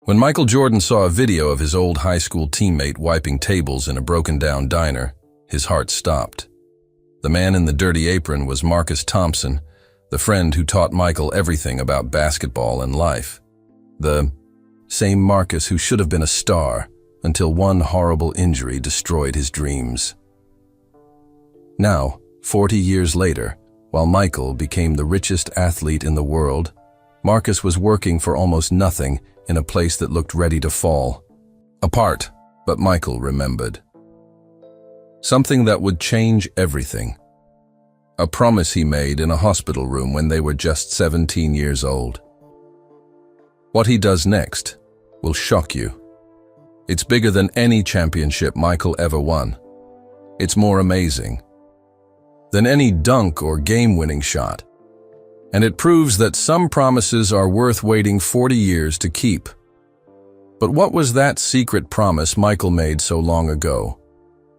When Michael Jordan saw a video of his old high school teammate wiping tables in a broken-down diner, his heart stopped. The man in the dirty apron was Marcus Thompson, the friend who taught Michael everything about basketball and life. The same Marcus who should have been a star until one horrible injury destroyed his dreams. Now, 40 years later, while Michael became the richest athlete in the world, Marcus was working for almost nothing in a place that looked ready to fall apart, but Michael remembered. Something that would change everything. A promise he made in a hospital room when they were just 17 years old. What he does next will shock you. It's bigger than any championship Michael ever won. It's more amazing than any dunk or game-winning shot. And it proves that some promises are worth waiting 40 years to keep. But what was that secret promise Michael made so long ago?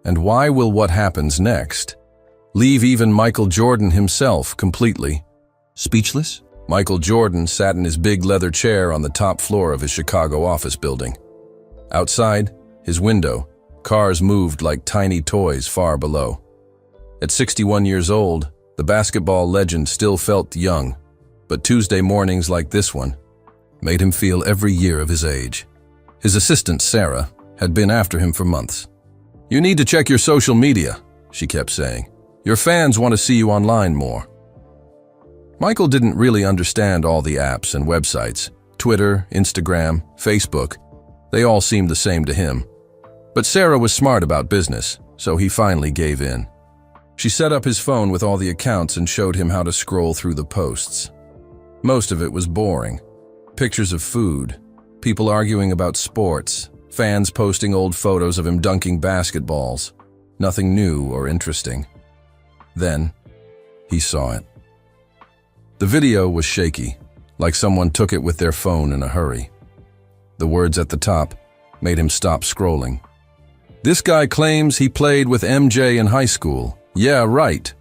And why will what happens next leave even Michael Jordan himself completely speechless? Michael Jordan sat in his big leather chair on the top floor of his Chicago office building. Outside, his window, cars moved like tiny toys far below. At 61 years old, the basketball legend still felt young, but Tuesday mornings like this one made him feel every year of his age. His assistant, Sarah, had been after him for months. "You need to check your social media," she kept saying. "Your fans want to see you online more." Michael didn't really understand all the apps and websites. Twitter, Instagram, Facebook, they all seemed the same to him. But Sarah was smart about business, so he finally gave in. She set up his phone with all the accounts and showed him how to scroll through the posts. Most of it was boring. Pictures of food, people arguing about sports, fans posting old photos of him dunking basketballs. Nothing new or interesting. Then, he saw it. The video was shaky, like someone took it with their phone in a hurry. The words at the top made him stop scrolling. "This guy claims he played with MJ in high school. Yeah, right."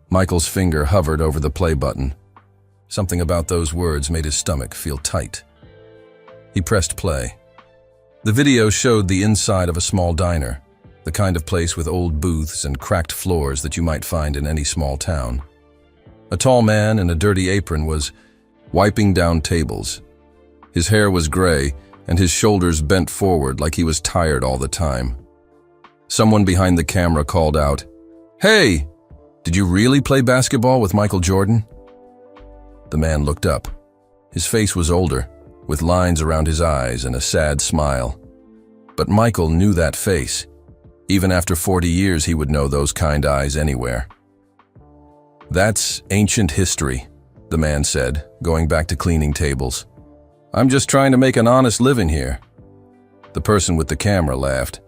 Michael's finger hovered over the play button. Something about those words made his stomach feel tight. He pressed play. The video showed the inside of a small diner, the kind of place with old booths and cracked floors that you might find in any small town. A tall man in a dirty apron was wiping down tables. His hair was gray, and his shoulders bent forward like he was tired all the time. Someone behind the camera called out, "Hey, did you really play basketball with Michael Jordan?" The man looked up. His face was older, with lines around his eyes and a sad smile. But Michael knew that face. Even after 40 years, he would know those kind eyes anywhere. "That's ancient history," the man said, going back to cleaning tables. "I'm just trying to make an honest living here." The person with the camera laughed.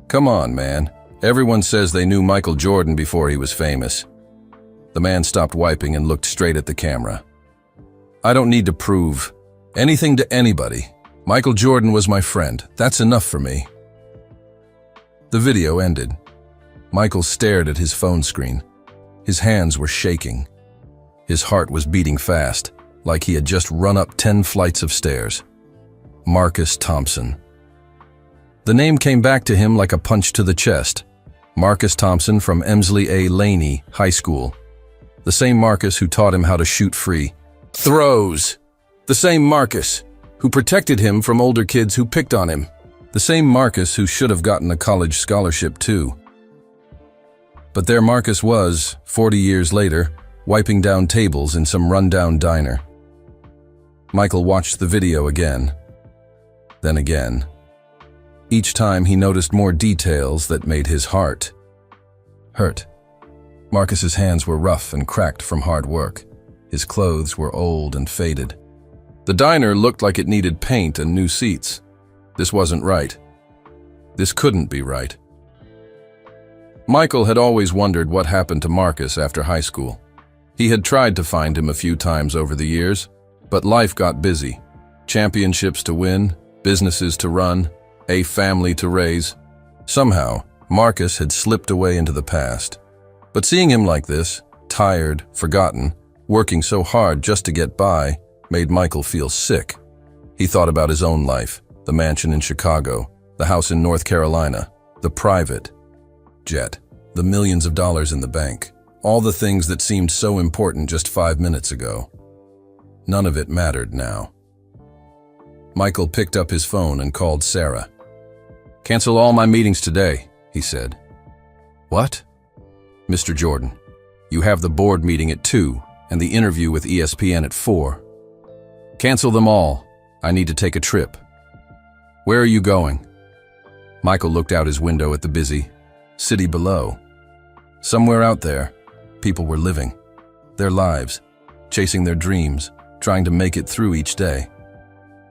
"Come on, man. Everyone says they knew Michael Jordan before he was famous." The man stopped wiping and looked straight at the camera. "I don't need to prove anything to anybody. Michael Jordan was my friend. That's enough for me." The video ended. Michael stared at his phone screen. His hands were shaking. His heart was beating fast, like he had just run up 10 flights of stairs. Marcus Thompson. The name came back to him like a punch to the chest. Marcus Thompson from Emsley A. Laney High School. The same Marcus who taught him how to shoot free throws. The same Marcus who protected him from older kids who picked on him. The same Marcus who should have gotten a college scholarship too. But there Marcus was, 40 years later, wiping down tables in some rundown diner. Michael watched the video again, then again. Each time he noticed more details that made his heart hurt. Marcus's hands were rough and cracked from hard work. His clothes were old and faded. The diner looked like it needed paint and new seats. This wasn't right. This couldn't be right. Michael had always wondered what happened to Marcus after high school. He had tried to find him a few times over the years, but life got busy. Championships to win, businesses to run, a family to raise. Somehow, Marcus had slipped away into the past. But seeing him like this, tired, forgotten, working so hard just to get by, made Michael feel sick. He thought about his own life, The mansion in Chicago, the house in North Carolina, the private jet, the millions of dollars in the bank. All the things that seemed so important just 5 minutes ago. None of it mattered now. Michael picked up his phone and called Sarah. "Cancel all my meetings today," he said. "What?" "Mr. Jordan, you have the board meeting at 2 and the interview with ESPN at 4. Cancel them all. I need to take a trip." "Where are you going?" Michael looked out his window at the busy city below. Somewhere out there, people were living their lives, chasing their dreams, trying to make it through each day.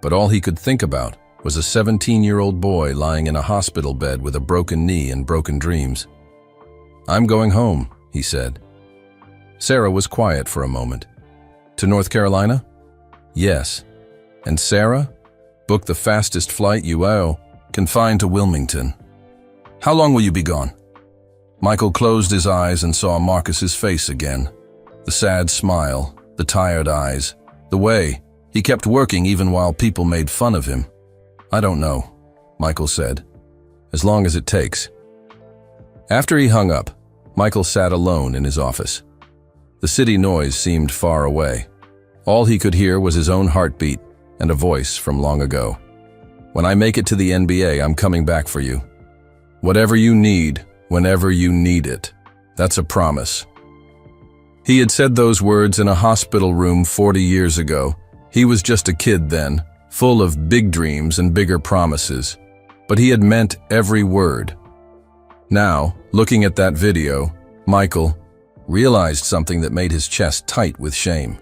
But all he could think about was a 17-year-old boy lying in a hospital bed with a broken knee and broken dreams. "I'm going home," he said. Sarah was quiet for a moment. "To North Carolina?" "Yes." "And Sarah? Book the fastest flight you owe, confined to Wilmington. How long will you be gone?" Michael closed his eyes and saw Marcus's face again. The sad smile, the tired eyes, the way he kept working even while people made fun of him. "I don't know," Michael said. "As long as it takes." After he hung up, Michael sat alone in his office. The city noise seemed far away. All he could hear was his own heartbeat and a voice from long ago. "When I make it to the NBA, I'm coming back for you. Whatever you need, whenever you need it. That's a promise." He had said those words in a hospital room 40 years ago. He was just a kid then, full of big dreams and bigger promises. But he had meant every word. Now, looking at that video, Michael realized something that made his chest tight with shame.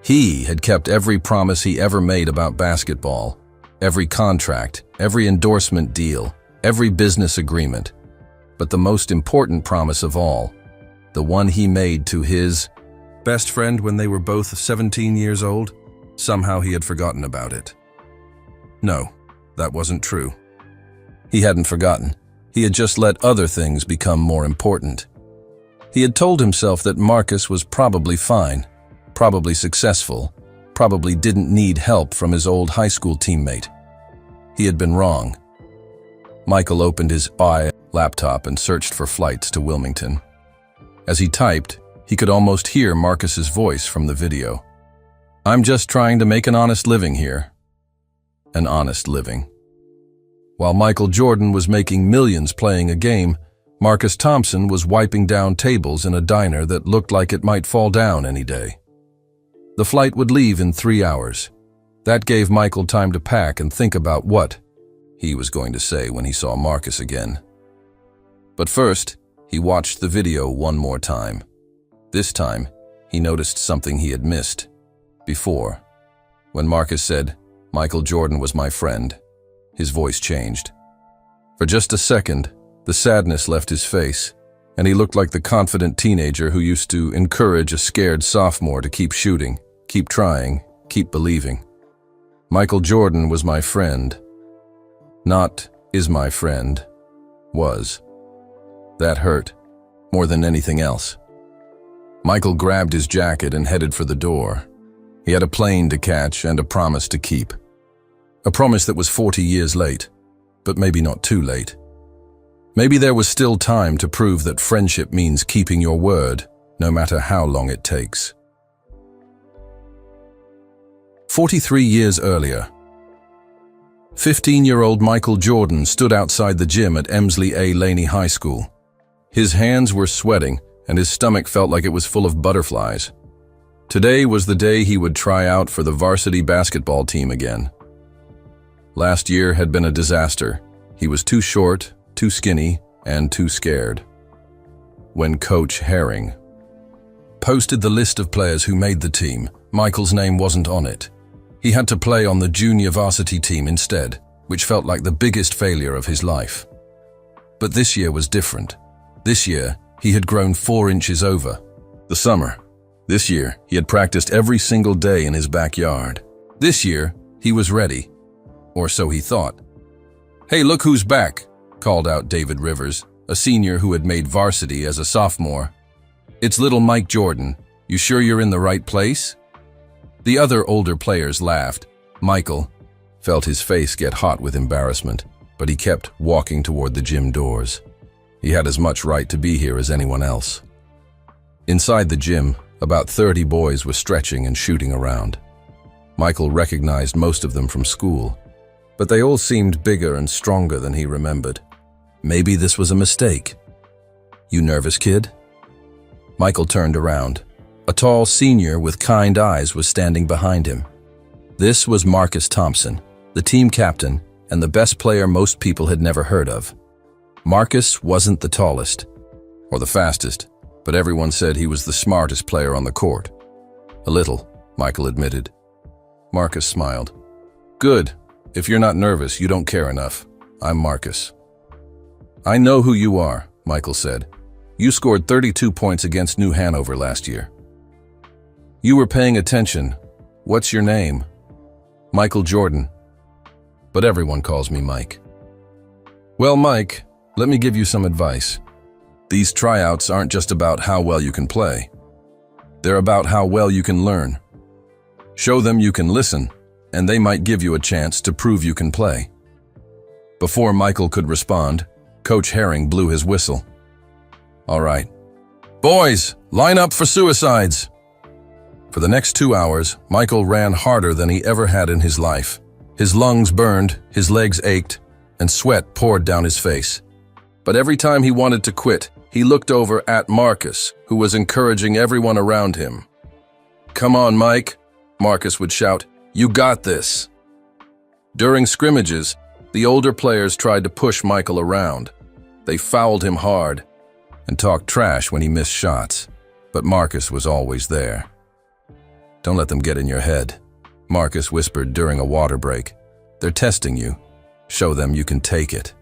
He had kept every promise he ever made about basketball, every contract, every endorsement deal, every business agreement. But the most important promise of all, the one he made to his best friend when they were both 17 years old, somehow he had forgotten about it. No, that wasn't true. He hadn't forgotten. He had just let other things become more important. He had told himself that Marcus was probably fine, probably successful, probably didn't need help from his old high school teammate. He had been wrong. Michael opened his laptop and searched for flights to Wilmington. As he typed, he could almost hear Marcus's voice from the video. "I'm just trying to make an honest living here." An honest living. While Michael Jordan was making millions playing a game, Marcus Thompson was wiping down tables in a diner that looked like it might fall down any day. The flight would leave in 3 hours. That gave Michael time to pack and think about what he was going to say when he saw Marcus again. But first, he watched the video one more time. This time, he noticed something he had missed before. When Marcus said, "Michael Jordan was my friend," his voice changed. For just a second, the sadness left his face, and he looked like the confident teenager who used to encourage a scared sophomore to keep shooting, keep trying, keep believing. "Michael Jordan was my friend." Not "is my friend," was. That hurt, more than anything else. Michael grabbed his jacket and headed for the door. He had a plane to catch and a promise to keep. A promise that was 40 years late, but maybe not too late. Maybe there was still time to prove that friendship means keeping your word, no matter how long it takes. 43 years earlier, 15-year-old Michael Jordan stood outside the gym at Emsley A. Laney High School. His hands were sweating, and his stomach felt like it was full of butterflies. Today was the day he would try out for the varsity basketball team again. Last year had been a disaster. He was too short, too skinny, and too scared. When Coach Herring posted the list of players who made the team, Michael's name wasn't on it. He had to play on the junior varsity team instead, which felt like the biggest failure of his life. But this year was different. This year, he had grown 4 inches over. The summer. This year, he had practiced every single day in his backyard. This year, he was ready. Or so he thought. "Hey, look who's back," called out David Rivers, a senior who had made varsity as a sophomore. "It's little Mike Jordan. You sure you're in the right place?" The other older players laughed. Michael, felt his face get hot with embarrassment, but he kept walking toward the gym doors. He had as much right to be here as anyone else. Inside the gym, about 30 boys were stretching and shooting around. Michael recognized most of them from school, but they all seemed bigger and stronger than he remembered. Maybe this was a mistake. "You nervous, kid?" Michael turned around. A tall senior with kind eyes was standing behind him. This was Marcus Thompson, the team captain and the best player most people had never heard of. Marcus wasn't the tallest or the fastest, but everyone said he was the smartest player on the court. "A little," Michael admitted. Marcus smiled. "Good. If you're not nervous, you don't care enough. I'm Marcus." "I know who you are," Michael said. "You scored 32 points against New Hanover last year." "You were paying attention. What's your name?" "Michael Jordan. But everyone calls me Mike." "Well, Mike, let me give you some advice. These tryouts aren't just about how well you can play. They're about how well you can learn. Show them you can listen, and they might give you a chance to prove you can play." Before Michael could respond, Coach Herring blew his whistle. "All right. Boys, line up for suicides." For the next 2 hours, Michael ran harder than he ever had in his life. His lungs burned, his legs ached, and sweat poured down his face. But every time he wanted to quit, he looked over at Marcus, who was encouraging everyone around him. "Come on, Mike," Marcus would shout. "You got this." During scrimmages, the older players tried to push Michael around. They fouled him hard and talked trash when he missed shots, but Marcus was always there. "Don't let them get in your head," Marcus whispered during a water break. "They're testing you. Show them you can take it."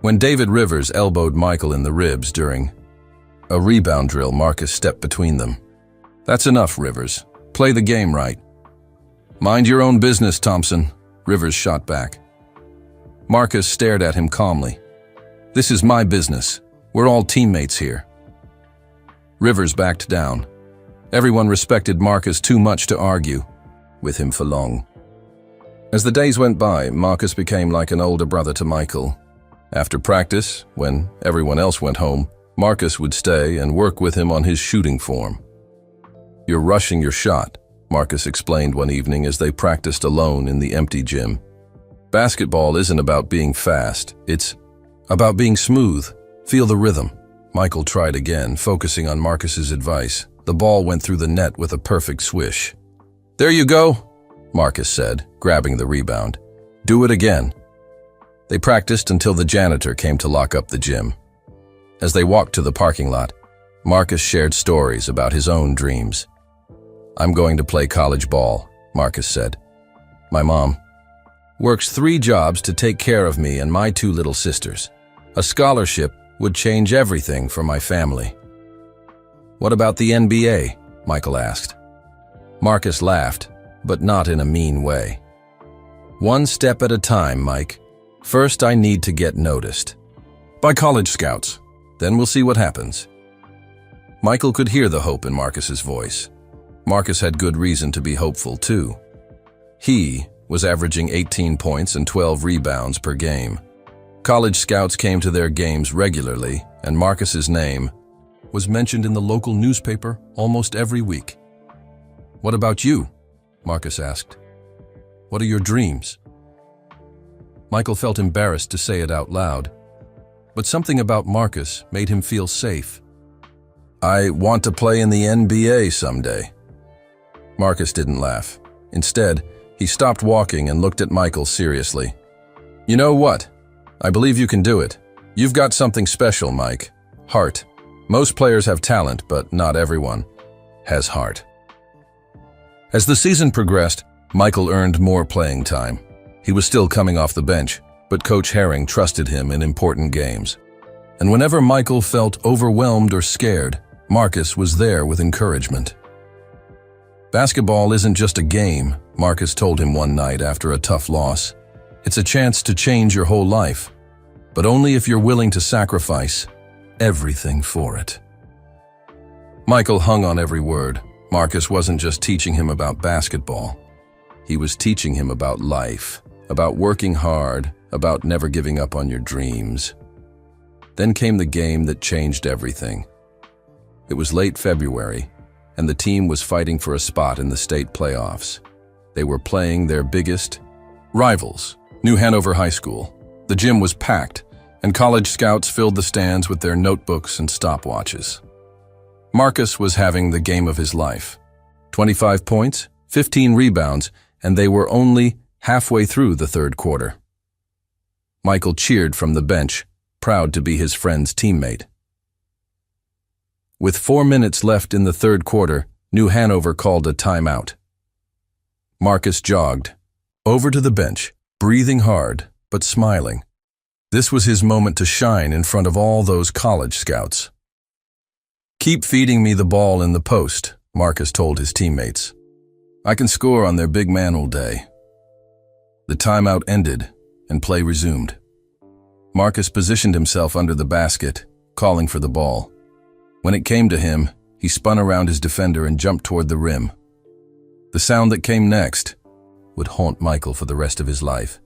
When David Rivers elbowed Michael in the ribs during a rebound drill, Marcus stepped between them. "That's enough, Rivers. Play the game right." "Mind your own business, Thompson," Rivers shot back. Marcus stared at him calmly. "This is my business. We're all teammates here." Rivers backed down. Everyone respected Marcus too much to argue with him for long. As the days went by, Marcus became like an older brother to Michael. After practice, when everyone else went home, Marcus would stay and work with him on his shooting form. "You're rushing your shot," Marcus explained one evening as they practiced alone in the empty gym. "Basketball isn't about being fast, it's about being smooth. Feel the rhythm." Michael tried again, focusing on Marcus's advice. The ball went through the net with a perfect swish. "There you go," Marcus said, grabbing the rebound. "Do it again." They practiced until the janitor came to lock up the gym. As they walked to the parking lot, Marcus shared stories about his own dreams. "I'm going to play college ball," Marcus said. "My mom works 3 jobs to take care of me and my 2 little sisters. A scholarship would change everything for my family." "What about the NBA?" Michael asked. Marcus laughed, but not in a mean way. "One step at a time, Mike. First, I need to get noticed by college scouts. Then we'll see what happens." Michael could hear the hope in Marcus's voice. Marcus had good reason to be hopeful, too. He was averaging 18 points and 12 rebounds per game. College scouts came to their games regularly, and Marcus's name was mentioned in the local newspaper almost every week. "What about you?" Marcus asked. "What are your dreams?" Michael felt embarrassed to say it out loud, but something about Marcus made him feel safe. "I want to play in the NBA someday." Marcus didn't laugh. Instead, he stopped walking and looked at Michael seriously. "You know what? I believe you can do it. You've got something special, Mike. Heart. Most players have talent, but not everyone has heart." As the season progressed, Michael earned more playing time. He was still coming off the bench, but Coach Herring trusted him in important games. And whenever Michael felt overwhelmed or scared, Marcus was there with encouragement. "Basketball isn't just a game," Marcus told him one night after a tough loss. "It's a chance to change your whole life, but only if you're willing to sacrifice everything for it." Michael hung on every word. Marcus wasn't just teaching him about basketball. He was teaching him about life, about working hard, about never giving up on your dreams. Then came the game that changed everything. It was late February, and the team was fighting for a spot in the state playoffs. They were playing their biggest rivals, New Hanover High School. The gym was packed, and college scouts filled the stands with their notebooks and stopwatches. Marcus was having the game of his life. 25 points, 15 rebounds, and they were only halfway through the third quarter. Michael cheered from the bench, proud to be his friend's teammate. With 4 minutes left in the third quarter, New Hanover called a timeout. Marcus jogged over to the bench, breathing hard, but smiling. This was his moment to shine in front of all those college scouts. "Keep feeding me the ball in the post," Marcus told his teammates. "I can score on their big man all day." The timeout ended, and play resumed. Marcus positioned himself under the basket, calling for the ball. When it came to him, he spun around his defender and jumped toward the rim. The sound that came next would haunt Michael for the rest of his life.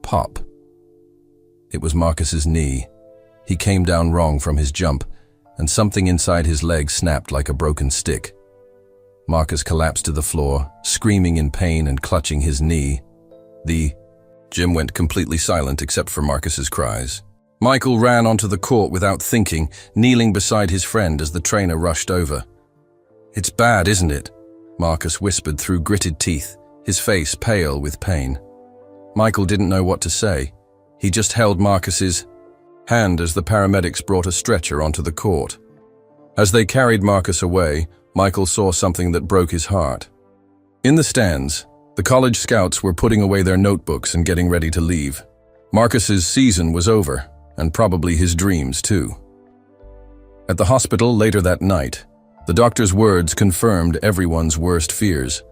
Pop. It was Marcus's knee. He came down wrong from his jump, and something inside his leg snapped like a broken stick. Marcus collapsed to the floor, screaming in pain and clutching his knee. The gym went completely silent except for Marcus's cries. Michael ran onto the court without thinking, kneeling beside his friend as the trainer rushed over. "It's bad, isn't it?" Marcus whispered through gritted teeth, his face pale with pain. Michael didn't know what to say. He just held Marcus's hand as the paramedics brought a stretcher onto the court. As they carried Marcus away, Michael saw something that broke his heart. In the stands, the college scouts were putting away their notebooks and getting ready to leave. Marcus's season was over, and probably his dreams too. At the hospital later that night, the doctor's words confirmed everyone's worst fears.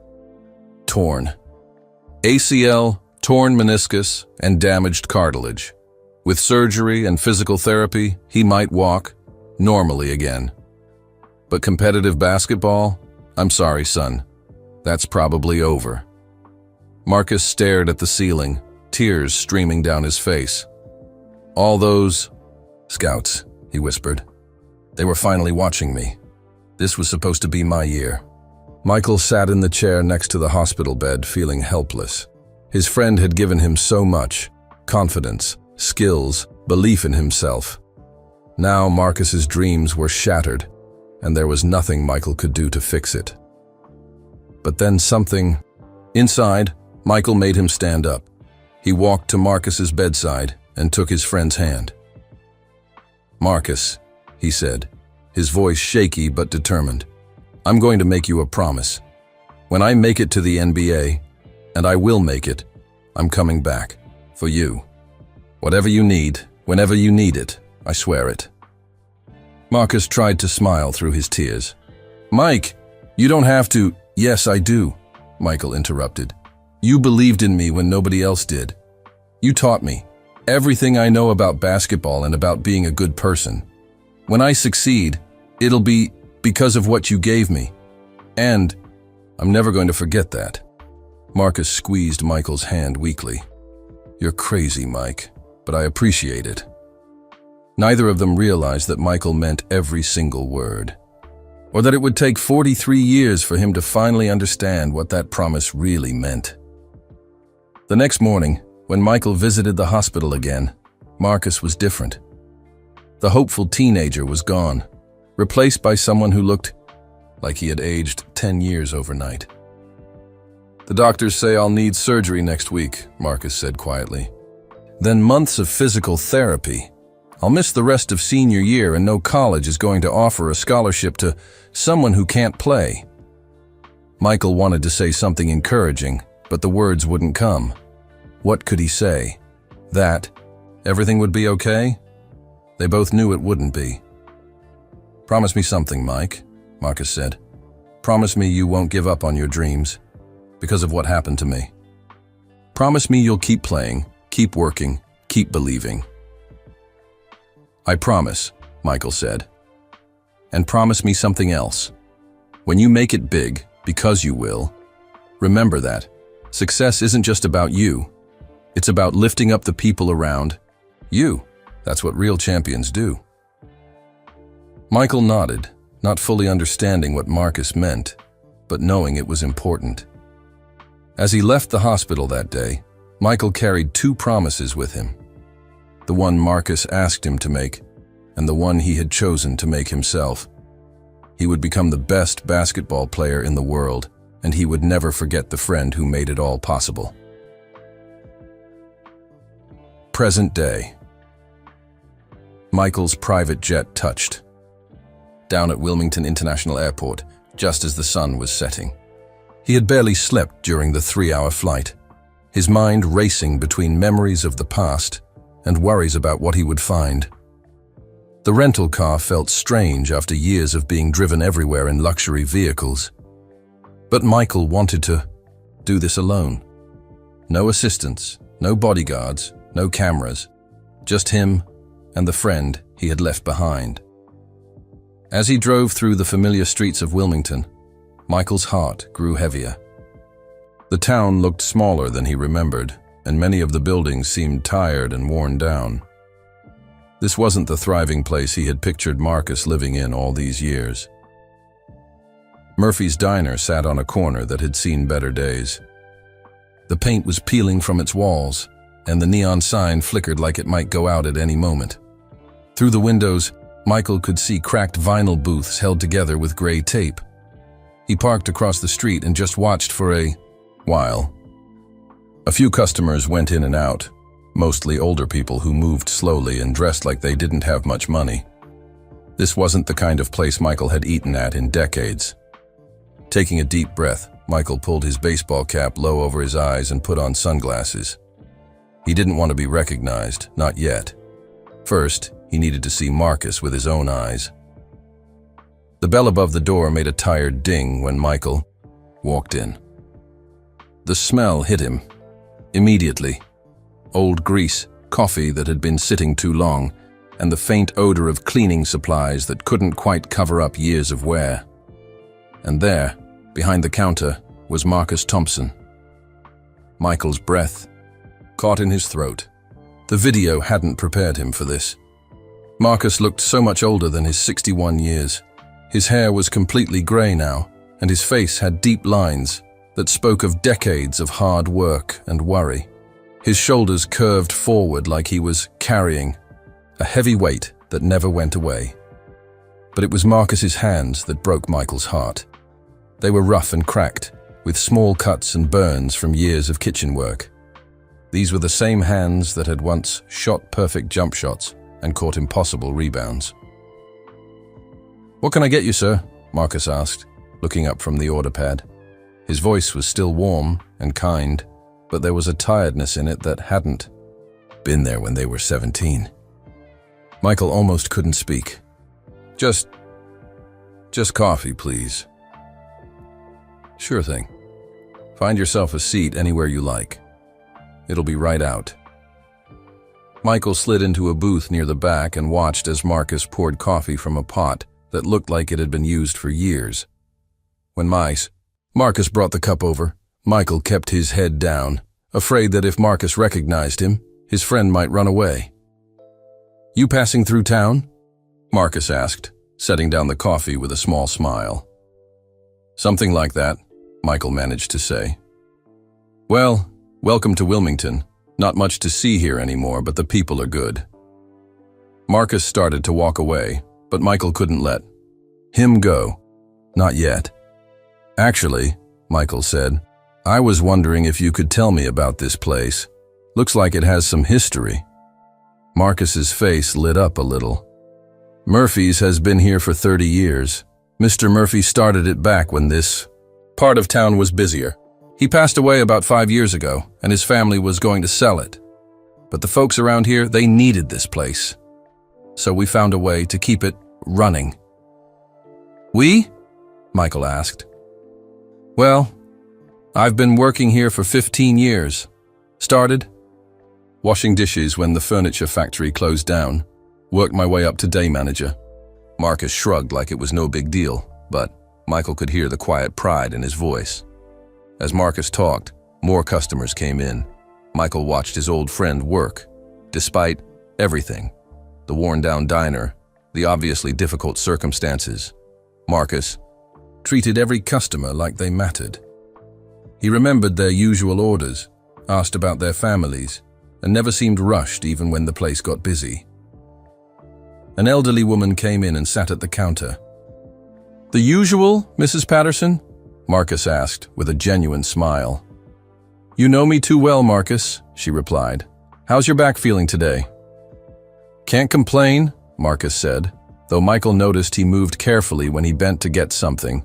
Torn ACL, torn meniscus, and damaged cartilage. With surgery and physical therapy, he might walk normally again. But competitive basketball? I'm sorry, son. That's probably over. Marcus stared at the ceiling, tears streaming down his face. "All those scouts," he whispered. "They were finally watching me. This was supposed to be my year." Michael sat in the chair next to the hospital bed, feeling helpless. His friend had given him so much: confidence, skills, belief in himself. Now Marcus's dreams were shattered, and there was nothing Michael could do to fix it. But then something. Inside, Michael made him stand up. He walked to Marcus's bedside and took his friend's hand. "Marcus," he said, his voice shaky but determined, "I'm going to make you a promise. When I make it to the NBA, and I will make it, I'm coming back. For you. Whatever you need, whenever you need it, I swear it." Marcus tried to smile through his tears. "Mike, you don't have to." "Yes, I do," Michael interrupted. "You believed in me when nobody else did. You taught me everything I know about basketball and about being a good person. When I succeed, it'll be because of what you gave me. And I'm never going to forget that." Marcus squeezed Michael's hand weakly. "You're crazy, Mike, but I appreciate it." Neither of them realized that Michael meant every single word, or that it would take 43 years for him to finally understand what that promise really meant. The next morning, when Michael visited the hospital again, Marcus was different. The hopeful teenager was gone, replaced by someone who looked like he had aged 10 years overnight. "The doctors say I'll need surgery next week," Marcus said quietly. "Then months of physical therapy. I'll miss the rest of senior year, and no college is going to offer a scholarship to someone who can't play." Michael wanted to say something encouraging, but the words wouldn't come. What could he say? That everything would be okay? They both knew it wouldn't be. "Promise me something, Mike," Marcus said. "Promise me you won't give up on your dreams because of what happened to me. Promise me you'll keep playing, keep working, keep believing." "I promise," Michael said. "And promise me something else. When you make it big, because you will, remember that Success isn't just about you. It's about lifting up the people around you. That's what real champions do. Michael nodded, not fully understanding what Marcus meant, but knowing it was important. As he left the hospital that day, Michael carried two promises with him. The one Marcus asked him to make, and the one he had chosen to make himself. He would become the best basketball player in the world, and he would never forget the friend who made it all possible. Present day. Michael's private jet touched down at Wilmington International Airport just as the sun was setting. He had barely slept during the 3-hour flight, his mind racing between memories of the past and worries about what he would find. The rental car felt strange after years of being driven everywhere in luxury vehicles. But Michael wanted to do this alone. No assistants, no bodyguards, no cameras, just him and the friend he had left behind. As he drove through the familiar streets of Wilmington, Michael's heart grew heavier. The town looked smaller than he remembered, and many of the buildings seemed tired and worn down. This wasn't the thriving place he had pictured Marcus living in all these years. Murphy's Diner sat on a corner that had seen better days. The paint was peeling from its walls, and the neon sign flickered like it might go out at any moment. Through the windows, Michael could see cracked vinyl booths held together with gray tape. He parked across the street and just watched for a while. A few customers went in and out, mostly older people who moved slowly and dressed like they didn't have much money. This wasn't the kind of place Michael had eaten at in decades. Taking a deep breath, Michael pulled his baseball cap low over his eyes and put on sunglasses. He didn't want to be recognized, not yet. First, he needed to see Marcus with his own eyes. The bell above the door made a tired ding when Michael walked in. The smell hit him immediately. Old grease, coffee that had been sitting too long, and the faint odor of cleaning supplies that couldn't quite cover up years of wear. And there, behind the counter, was Marcus Thompson. Michael's breath caught in his throat. The video hadn't prepared him for this. Marcus looked so much older than his 61 years. His hair was completely gray now, and his face had deep lines that spoke of decades of hard work and worry. His shoulders curved forward like he was carrying a heavy weight that never went away. But it was Marcus's hands that broke Michael's heart. They were rough and cracked, with small cuts and burns from years of kitchen work. These were the same hands that had once shot perfect jump shots and caught impossible rebounds. "What can I get you, sir?" Marcus asked, looking up from the order pad. His voice was still warm and kind, but there was a tiredness in it that hadn't been there when they were 17. Michael almost couldn't speak. Just coffee, please." "Sure thing. Find yourself a seat anywhere you like. It'll be right out." Michael slid into a booth near the back and watched as Marcus poured coffee from a pot that looked like it had been used for years. When Marcus brought the cup over, Michael kept his head down, afraid that if Marcus recognized him, his friend might run away. "You passing through town?" Marcus asked, setting down the coffee with a small smile. "Something like that," Michael managed to say. "Well, welcome to Wilmington. Not much to see here anymore, but the people are good." Marcus started to walk away, but Michael couldn't let him go. "Not yet." "Actually," Michael said, "I was wondering if you could tell me about this place. Looks like it has some history." Marcus's face lit up a little. "Murphy's has been here for 30 years. Mr. Murphy started it back when this part of town was busier. He passed away about 5 years ago, and his family was going to sell it. But the folks around here, they needed this place. So we found a way to keep it running." "We?" Michael asked. "Well, I've been working here for 15 years. Started washing dishes when the furniture factory closed down. Worked my way up to day manager." Marcus shrugged like it was no big deal, but Michael could hear the quiet pride in his voice. As Marcus talked, More customers came in. Michael watched his old friend work. Despite everything, the worn-down diner, the obviously difficult circumstances, Marcus treated every customer like they mattered. He remembered their usual orders, asked about their families, and never seemed rushed even when the place got busy. An elderly woman came in and sat at the counter. "The usual, Mrs. Patterson?" Marcus asked with a genuine smile. "You know me too well, Marcus," she replied. "How's your back feeling today?" "Can't complain," Marcus said, though Michael noticed he moved carefully when he bent to get something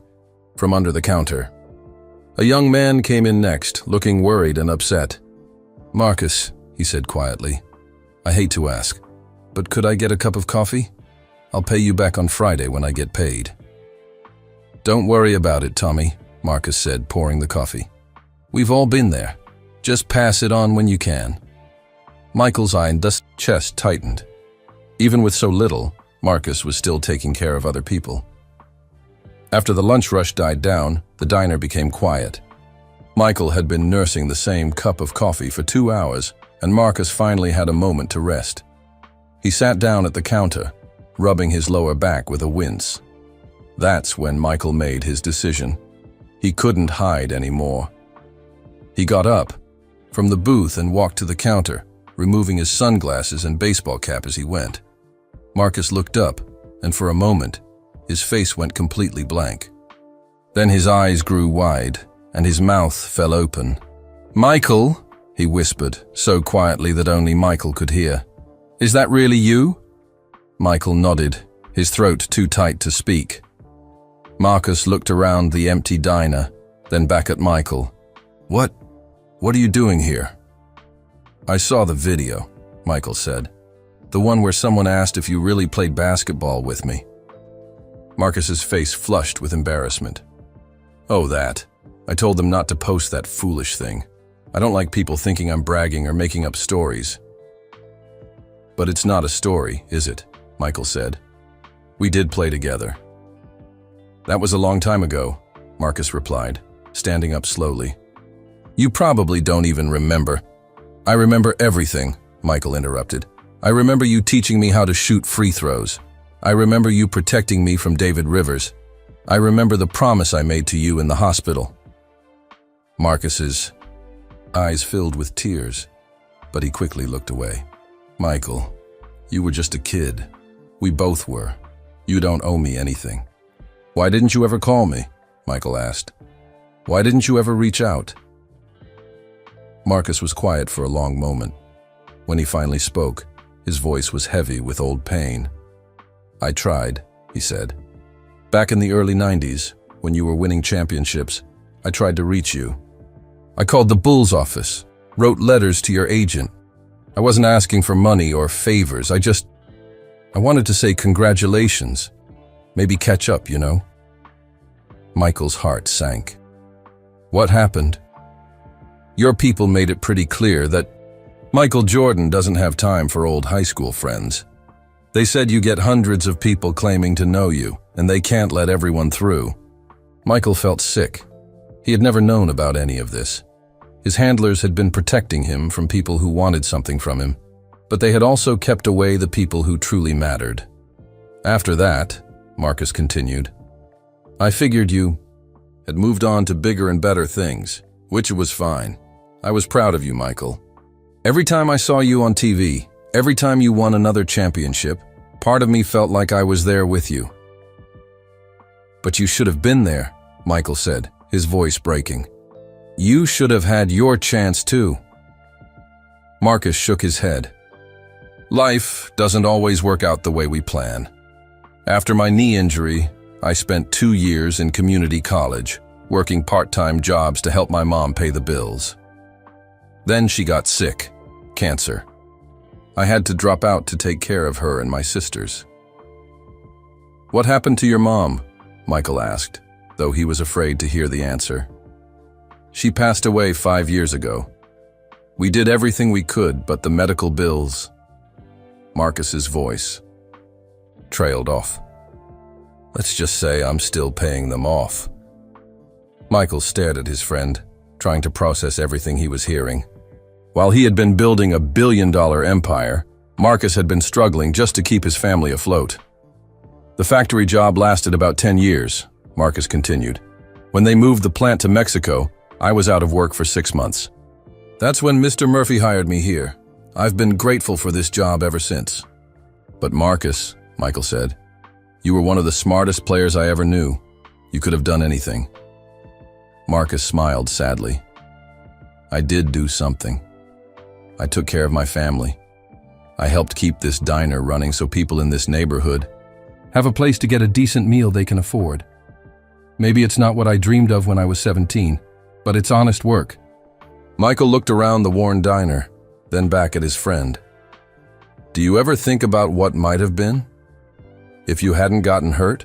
from under the counter. A young man came in next, looking worried and upset. "Marcus," he said quietly, "I hate to ask, but could I get a cup of coffee? I'll pay you back on Friday when I get paid." "Don't worry about it, Tommy," Marcus said, pouring the coffee. "We've all been there. Just pass it on when you can." Michael's chest tightened. Even with so little, Marcus was still taking care of other people. After the lunch rush died down, the diner became quiet. Michael had been nursing the same cup of coffee for 2 hours, and Marcus finally had a moment to rest. He sat down at the counter, rubbing his lower back with a wince. That's when Michael made his decision. He couldn't hide anymore. He got up from the booth and walked to the counter, removing his sunglasses and baseball cap as he went. Marcus looked up, and for a moment, his face went completely blank. Then his eyes grew wide, and his mouth fell open. "Michael," he whispered, so quietly that only Michael could hear. "Is that really you?" Michael nodded, his throat too tight to speak. Marcus looked around the empty diner, then back at Michael. What are you doing here?" "I saw the video," Michael said. "The one where someone asked if you really played basketball with me." Marcus's face flushed with embarrassment. "Oh, that. I told them not to post that foolish thing. I don't like people thinking I'm bragging or making up stories." "But it's not a story, is it?" Michael said. "We did play together." "That was a long time ago," Marcus replied, standing up slowly. "You probably don't even remember." "I remember everything," Michael interrupted. "I remember you teaching me how to shoot free throws. I remember you protecting me from David Rivers. I remember the promise I made to you in the hospital." Marcus's eyes filled with tears, but he quickly looked away. "Michael, you were just a kid. We both were. You don't owe me anything." "Why didn't you ever call me?" Michael asked. "Why didn't you ever reach out?" Marcus was quiet for a long moment. When he finally spoke, his voice was heavy with old pain. "I tried," he said. "Back in the early 90s, when you were winning championships, I tried to reach you. I called the Bulls office, wrote letters to your agent. I wasn't asking for money or favors. I wanted to say congratulations. Maybe catch up, you know." Michael's heart sank. "What happened?" "Your people made it pretty clear that Michael Jordan doesn't have time for old high school friends. They said you get hundreds of people claiming to know you, and they can't let everyone through." Michael felt sick. He had never known about any of this. His handlers had been protecting him from people who wanted something from him, but they had also kept away the people who truly mattered. "After that," Marcus continued, "I figured you had moved on to bigger and better things, which was fine. I was proud of you, Michael. Every time I saw you on TV, every time you won another championship, part of me felt like I was there with you." "But you should have been there," Michael said, his voice breaking. "You should have had your chance too." Marcus shook his head. "Life doesn't always work out the way we plan. After my knee injury, I spent 2 years in community college, working part-time jobs to help my mom pay the bills. Then she got sick, cancer. I had to drop out to take care of her and my sisters." "What happened to your mom?" Michael asked, though he was afraid to hear the answer. "She passed away 5 years ago. We did everything we could, but the medical bills..." Marcus's voice trailed off. "Let's just say I'm still paying them off." Michael stared at his friend, trying to process everything he was hearing. While he had been building a billion-dollar empire, Marcus had been struggling just to keep his family afloat. The factory job lasted about 10 years, Marcus continued. When they moved the plant to Mexico, I was out of work for 6 months. That's when Mr. Murphy hired me here. I've been grateful for this job ever since. But Marcus, Michael said, you were one of the smartest players I ever knew. You could have done anything. Marcus smiled sadly. I did do something. I took care of my family. I helped keep this diner running so people in this neighborhood have a place to get a decent meal they can afford. Maybe it's not what I dreamed of when I was 17, but it's honest work. Michael looked around the worn diner, then back at his friend. Do you ever think about what might have been? If you hadn't gotten hurt?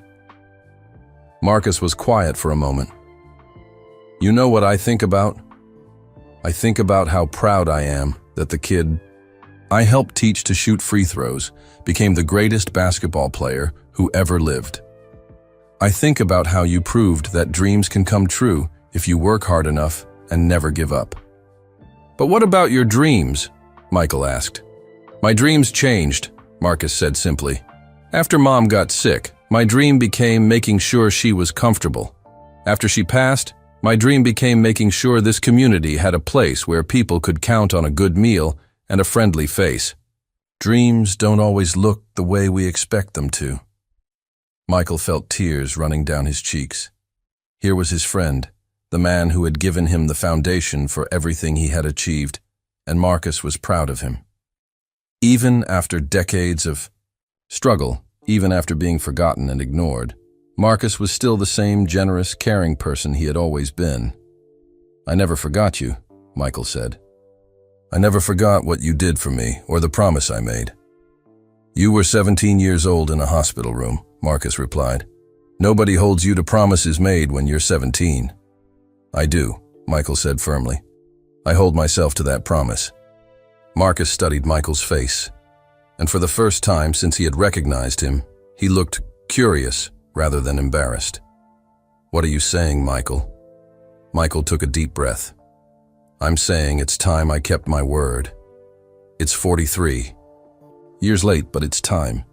Marcus was quiet for a moment. You know what I think about? I think about how proud I am that the kid I helped teach to shoot free throws became the greatest basketball player who ever lived. I think about how you proved that dreams can come true if you work hard enough and never give up. But what about your dreams? Michael asked. My dreams changed, Marcus said simply. After Mom got sick, my dream became making sure she was comfortable. After she passed, my dream became making sure this community had a place where people could count on a good meal and a friendly face. Dreams don't always look the way we expect them to. Michael felt tears running down his cheeks. Here was his friend, the man who had given him the foundation for everything he had achieved, and Marcus was proud of him. Even after decades of struggle, even after being forgotten and ignored, Marcus was still the same generous, caring person he had always been. I never forgot you, Michael said. I never forgot what you did for me or the promise I made. You were 17 years old in a hospital room, Marcus replied. Nobody holds you to promises made when you're 17. I do, Michael said firmly. I hold myself to that promise. Marcus studied Michael's face, and for the first time since he had recognized him, he looked curious rather than embarrassed. What are you saying, Michael? Michael took a deep breath. I'm saying it's time I kept my word. It's 43. Years late, but it's time.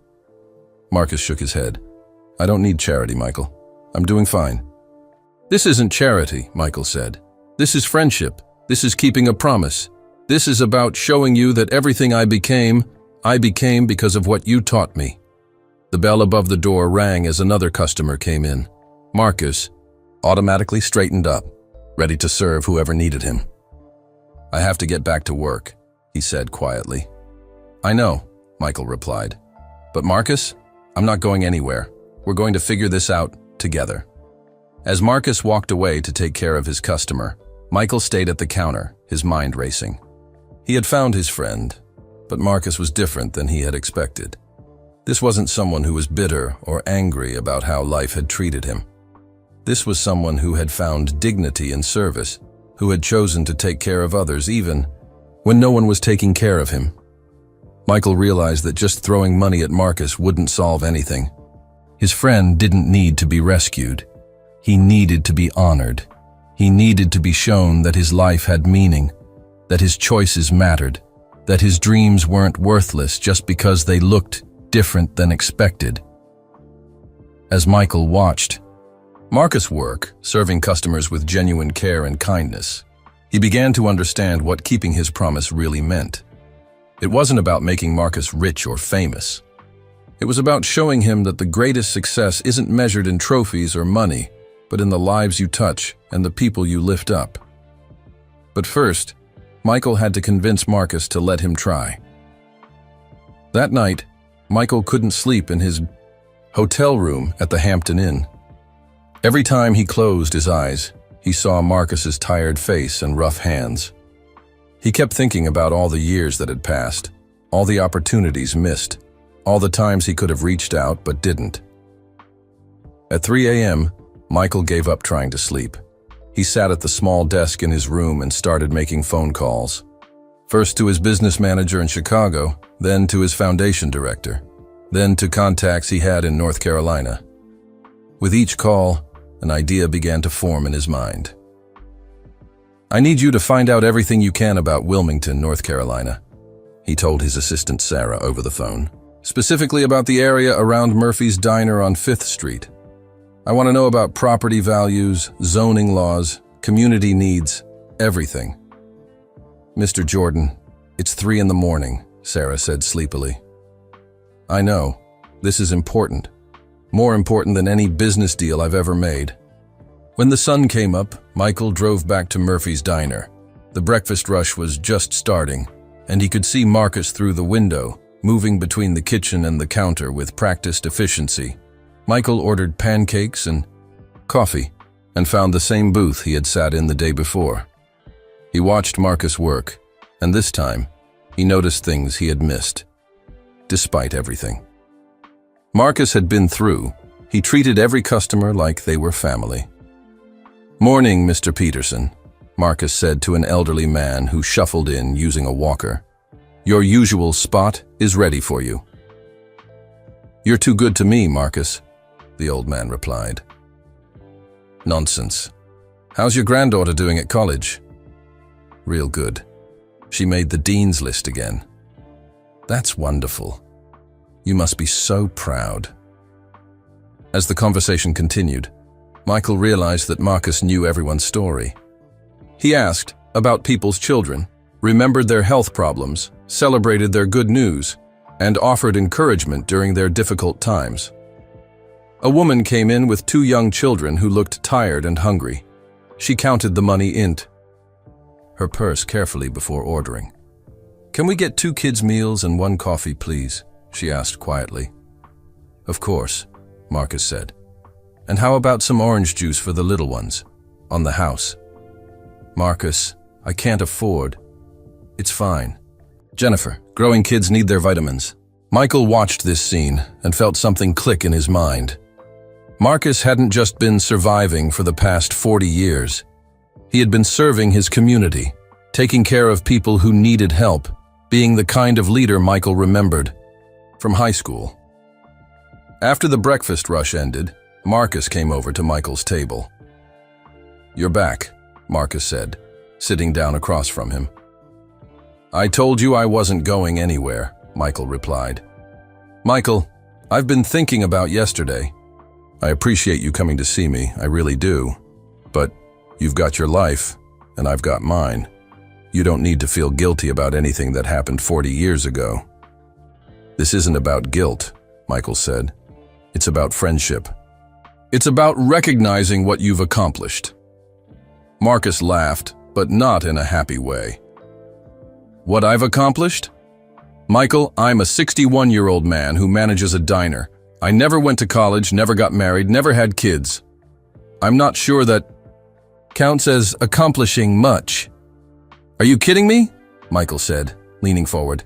Marcus shook his head. I don't need charity, Michael. I'm doing fine. This isn't charity, Michael said. This is friendship. This is keeping a promise. This is about showing you that everything I became because of what you taught me. The bell above the door rang as another customer came in. Marcus automatically straightened up, ready to serve whoever needed him. I have to get back to work, he said quietly. I know, Michael replied. But Marcus, I'm not going anywhere. We're going to figure this out together. As Marcus walked away to take care of his customer, Michael stayed at the counter, his mind racing. He had found his friend, but Marcus was different than he had expected. This wasn't someone who was bitter or angry about how life had treated him. This was someone who had found dignity in service, who had chosen to take care of others even when no one was taking care of him. Michael realized that just throwing money at Marcus wouldn't solve anything. His friend didn't need to be rescued. He needed to be honored. He needed to be shown that his life had meaning, that his choices mattered, that his dreams weren't worthless just because they looked different than expected. As Michael watched Marcus work, serving customers with genuine care and kindness, he began to understand what keeping his promise really meant. It wasn't about making Marcus rich or famous. It was about showing him that the greatest success isn't measured in trophies or money, but in the lives you touch and the people you lift up. But first, Michael had to convince Marcus to let him try. That night, Michael couldn't sleep in his hotel room at the Hampton Inn. Every time he closed his eyes, he saw Marcus's tired face and rough hands. He kept thinking about all the years that had passed, all the opportunities missed, all the times he could have reached out but didn't. At 3 a.m., Michael gave up trying to sleep. He sat at the small desk in his room and started making phone calls. First to his business manager in Chicago, then to his foundation director, then to contacts he had in North Carolina. With each call, an idea began to form in his mind. I need you to find out everything you can about Wilmington, North Carolina, he told his assistant Sarah over the phone, specifically about the area around Murphy's Diner on 5th Street. I want to know about property values, zoning laws, community needs, everything. Mr. Jordan, it's 3 in the morning, Sarah said sleepily. I know. This is important. More important than any business deal I've ever made. When the sun came up, Michael drove back to Murphy's Diner. The breakfast rush was just starting, and he could see Marcus through the window, moving between the kitchen and the counter with practiced efficiency. Michael ordered pancakes and coffee, and found the same booth he had sat in the day before. He watched Marcus work, and this time, he noticed things he had missed, despite everything. Marcus had been through. He treated every customer like they were family. "Morning, Mr. Peterson," Marcus said to an elderly man who shuffled in using a walker. "Your usual spot is ready for you." "You're too good to me, Marcus," the old man replied. "Nonsense. How's your granddaughter doing at college?" "Real good. She made the dean's list again." "That's wonderful. You must be so proud." As the conversation continued, Michael realized that Marcus knew everyone's story. He asked about people's children, remembered their health problems, celebrated their good news, and offered encouragement during their difficult times. A woman came in with 2 young children who looked tired and hungry. She counted the money in her purse carefully before ordering. "Can we get 2 kids' meals and 1 coffee, please?" she asked quietly. "Of course," Marcus said. "And how about some orange juice for the little ones? On the house." "Marcus, I can't afford." "It's fine. Jennifer, growing kids need their vitamins." Michael watched this scene and felt something click in his mind. Marcus hadn't just been surviving for the past 40 years. He had been serving his community, taking care of people who needed help, being the kind of leader Michael remembered from high school. After the breakfast rush ended, Marcus came over to Michael's table. "You're back," Marcus said, sitting down across from him. "I told you I wasn't going anywhere," Michael replied. "Michael, I've been thinking about yesterday. I appreciate you coming to see me, I really do. But you've got your life, and I've got mine. You don't need to feel guilty about anything that happened 40 years ago." "This isn't about guilt," Michael said. "It's about friendship. It's about recognizing what you've accomplished." Marcus laughed, but not in a happy way. "What I've accomplished? Michael, I'm a 61-year-old man who manages a diner. I never went to college, never got married, never had kids. I'm not sure that counts as accomplishing much." "Are you kidding me?" Michael said, leaning forward.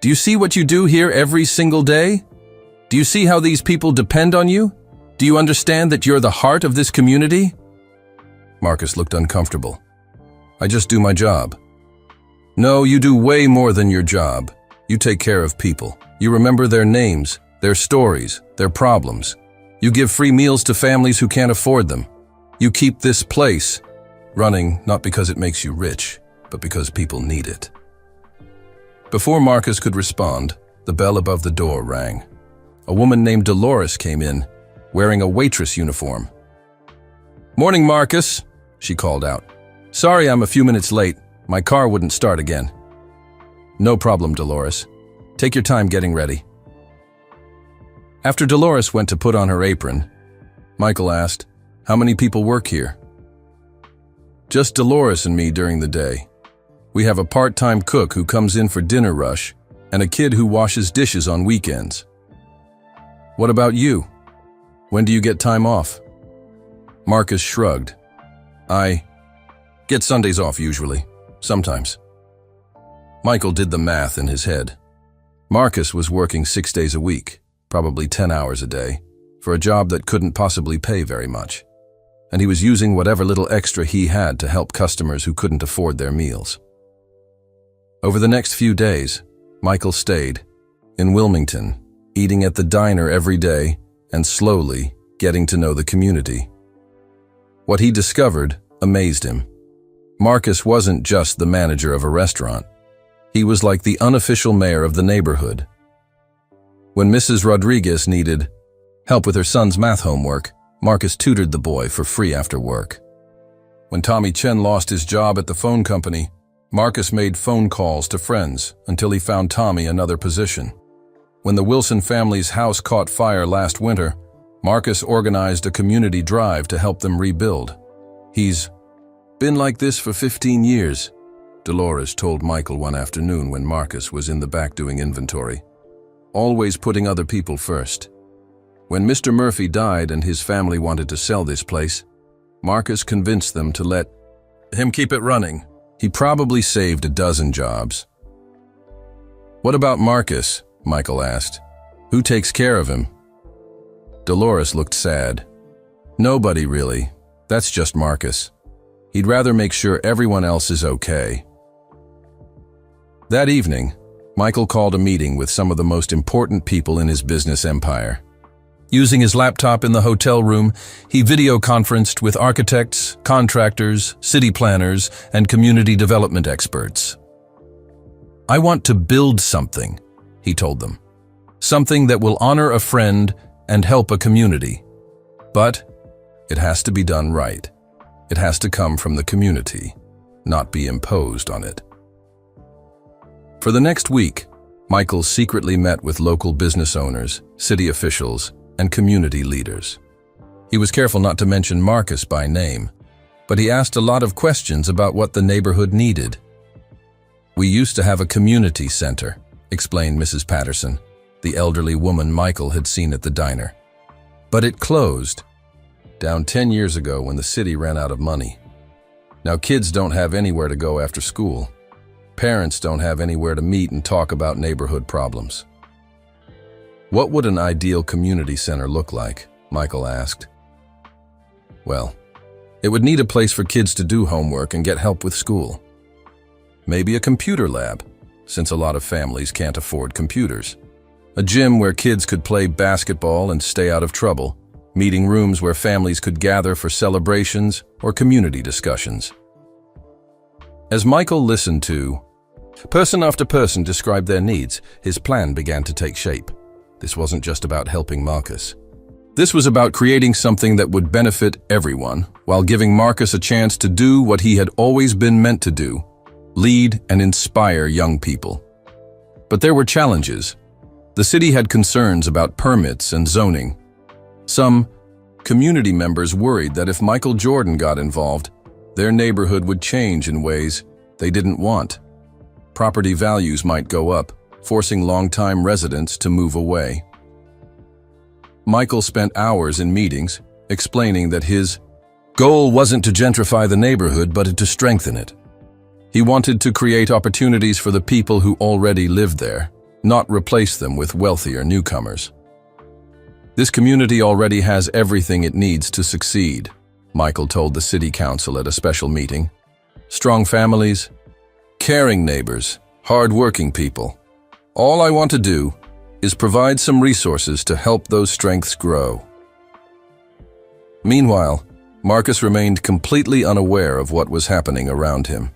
"Do you see what you do here every single day? Do you see how these people depend on you? Do you understand that you're the heart of this community?" Marcus looked uncomfortable. "I just do my job." "No, you do way more than your job. You take care of people. You remember their names, their stories, their problems. You give free meals to families who can't afford them. You keep this place running not because it makes you rich, but because people need it." Before Marcus could respond, the bell above the door rang. A woman named Dolores came in, wearing a waitress uniform. "Morning, Marcus," she called out. "Sorry I'm a few minutes late. My car wouldn't start again." "No problem, Dolores. Take your time getting ready." After Dolores went to put on her apron, Michael asked, "How many people work here?" "Just Dolores and me during the day. We have a part-time cook who comes in for dinner rush and a kid who washes dishes on weekends." "What about you? When do you get time off?" Marcus shrugged. "I get Sundays off usually, sometimes." Michael did the math in his head. Marcus was working 6 days a week, probably 10 hours a day, for a job that couldn't possibly pay very much. And he was using whatever little extra he had to help customers who couldn't afford their meals. Over the next few days, Michael stayed in Wilmington, eating at the diner every day and slowly getting to know the community. What he discovered amazed him. Marcus wasn't just the manager of a restaurant. He was like the unofficial mayor of the neighborhood. When Mrs. Rodriguez needed help with her son's math homework, Marcus tutored the boy for free after work. When Tommy Chen lost his job at the phone company, Marcus made phone calls to friends until he found Tommy another position. When the Wilson family's house caught fire last winter, Marcus organized a community drive to help them rebuild. "He's been like this for 15 years, Dolores told Michael one afternoon when Marcus was in the back doing inventory. "Always putting other people first. When Mr. Murphy died and his family wanted to sell this place, Marcus convinced them to let him keep it running. He probably saved a dozen jobs." "What about Marcus?" Michael asked. "Who takes care of him?" Dolores looked sad. "Nobody really. That's just Marcus. He'd rather make sure everyone else is okay." That evening, Michael called a meeting with some of the most important people in his business empire. Using his laptop in the hotel room, he video conferenced with architects, contractors, city planners, and community development experts. "I want to build something," he told them. "Something that will honor a friend and help a community. But it has to be done right. It has to come from the community, not be imposed on it." For the next week, Michael secretly met with local business owners, city officials, and community leaders. He was careful not to mention Marcus by name, but he asked a lot of questions about what the neighborhood needed. "We used to have a community center," explained Mrs. Patterson, the elderly woman Michael had seen at the diner. "But it closed down 10 years ago when the city ran out of money. Now kids don't have anywhere to go after school. Parents don't have anywhere to meet and talk about neighborhood problems." "What would an ideal community center look like?" Michael asked. "Well, it would need a place for kids to do homework and get help with school. Maybe a computer lab, since a lot of families can't afford computers. A gym where kids could play basketball and stay out of trouble. Meeting rooms where families could gather for celebrations or community discussions." As Michael listened to person after person describe their needs, his plan began to take shape. This wasn't just about helping Marcus. This was about creating something that would benefit everyone, while giving Marcus a chance to do what he had always been meant to do: lead and inspire young people. But there were challenges. The city had concerns about permits and zoning. Some community members worried that if Michael Jordan got involved, their neighborhood would change in ways they didn't want. Property values might go up, forcing longtime residents to move away. Michael spent hours in meetings, explaining that his goal wasn't to gentrify the neighborhood, but to strengthen it. He wanted to create opportunities for the people who already lived there, not replace them with wealthier newcomers. "This community already has everything it needs to succeed," Michael told the city council at a special meeting. "Strong families, caring neighbors, hard-working people. All I want to do is provide some resources to help those strengths grow." Meanwhile, Marcus remained completely unaware of what was happening around him.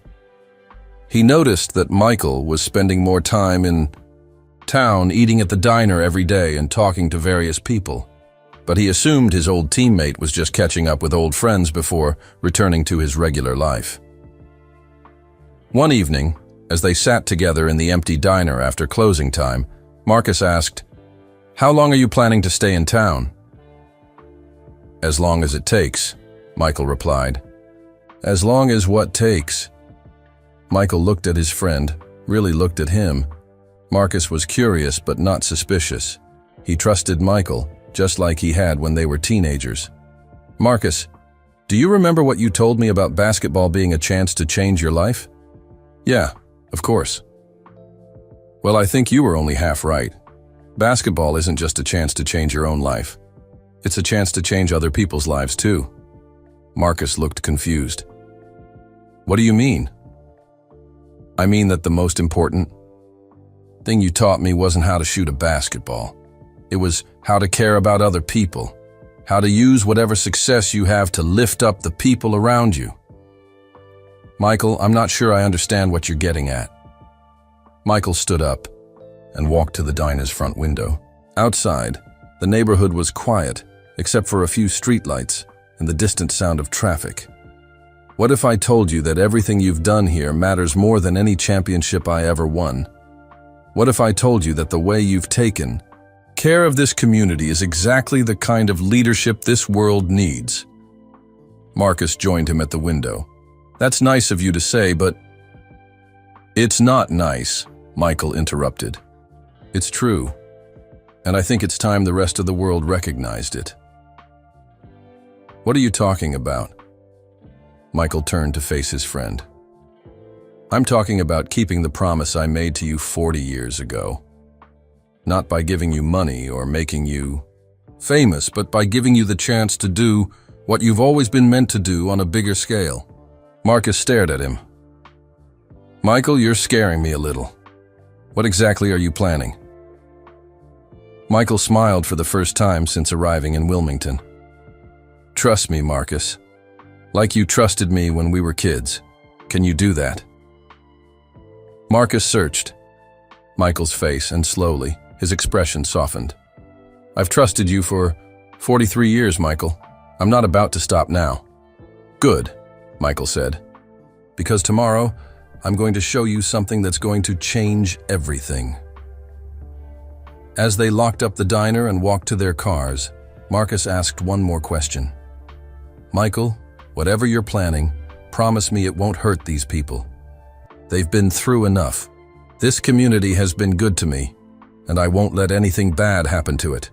He noticed that Michael was spending more time in town, eating at the diner every day and talking to various people, but he assumed his old teammate was just catching up with old friends before returning to his regular life. One evening, as they sat together in the empty diner after closing time, Marcus asked, "How long are you planning to stay in town?" "As long as it takes," Michael replied. "As long as what takes?" Michael looked at his friend, really looked at him. Marcus was curious but not suspicious. He trusted Michael, just like he had when they were teenagers. "Marcus, do you remember what you told me about basketball being a chance to change your life?" "Yeah, of course." "Well, I think you were only half right. Basketball isn't just a chance to change your own life. It's a chance to change other people's lives too." Marcus looked confused. "What do you mean?" "I mean that the most important thing you taught me wasn't how to shoot a basketball. It was how to care about other people, how to use whatever success you have to lift up the people around you." Michael, I'm not sure I understand what you're getting at. Michael stood up and walked to the diner's front window. Outside, the neighborhood was quiet, except for a few streetlights and the distant sound of traffic. What if I told you that everything you've done here matters more than any championship I ever won? What if I told you that the way you've taken care of this community is exactly the kind of leadership this world needs? Marcus joined him at the window. That's nice of you to say, but it's not nice, Michael interrupted. It's true, and I think it's time the rest of the world recognized it. What are you talking about? Michael turned to face his friend. I'm talking about keeping the promise I made to you 40 years ago. Not by giving you money or making you famous, but by giving you the chance to do what you've always been meant to do on a bigger scale. Marcus stared at him. Michael, you're scaring me a little. What exactly are you planning? Michael smiled for the first time since arriving in Wilmington. Trust me, Marcus. Like you trusted me when we were kids. Can you do that? Marcus searched Michael's face, and slowly, his expression softened. I've trusted you for 43 years, Michael. I'm not about to stop now. Good, Michael said. Because tomorrow, I'm going to show you something that's going to change everything. As they locked up the diner and walked to their cars, Marcus asked one more question. Michael, whatever you're planning, promise me it won't hurt these people. They've been through enough. This community has been good to me, and I won't let anything bad happen to it.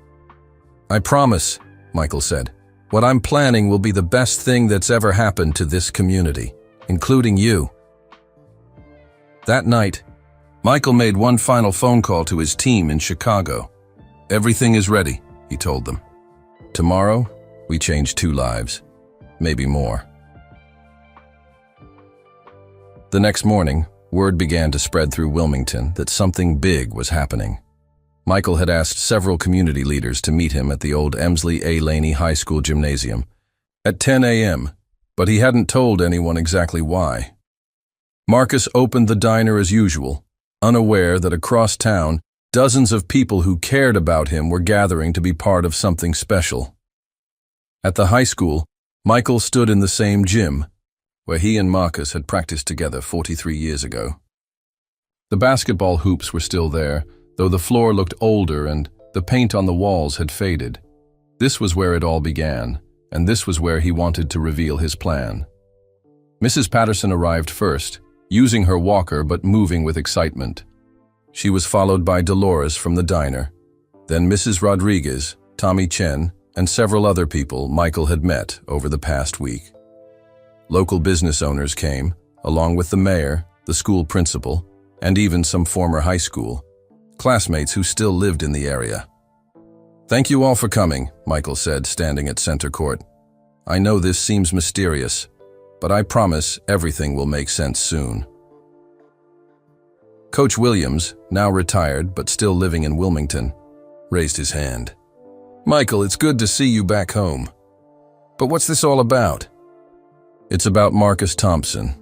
I promise, Michael said. What I'm planning will be the best thing that's ever happened to this community, including you. That night, Michael made one final phone call to his team in Chicago. Everything is ready, he told them. Tomorrow, we change 2 lives, maybe more. The next morning, word began to spread through Wilmington that something big was happening. Michael had asked several community leaders to meet him at the old Emsley A. Laney High School gymnasium at 10 a.m., but he hadn't told anyone exactly why. Marcus opened the diner as usual, unaware that across town, dozens of people who cared about him were gathering to be part of something special. At the high school, Michael stood in the same gym, where he and Marcus had practiced together 43 years ago. The basketball hoops were still there, though the floor looked older and the paint on the walls had faded. This was where it all began, and this was where he wanted to reveal his plan. Mrs. Patterson arrived first, using her walker but moving with excitement. She was followed by Dolores from the diner, then Mrs. Rodriguez, Tommy Chen, and several other people Michael had met over the past week. Local business owners came, along with the mayor, the school principal, and even some former high school classmates who still lived in the area. Thank you all for coming, Michael said, standing at center court. I know this seems mysterious, but I promise everything will make sense soon. Coach Williams, now retired but still living in Wilmington, raised his hand. Michael, it's good to see you back home. But what's this all about? It's about Marcus Thompson,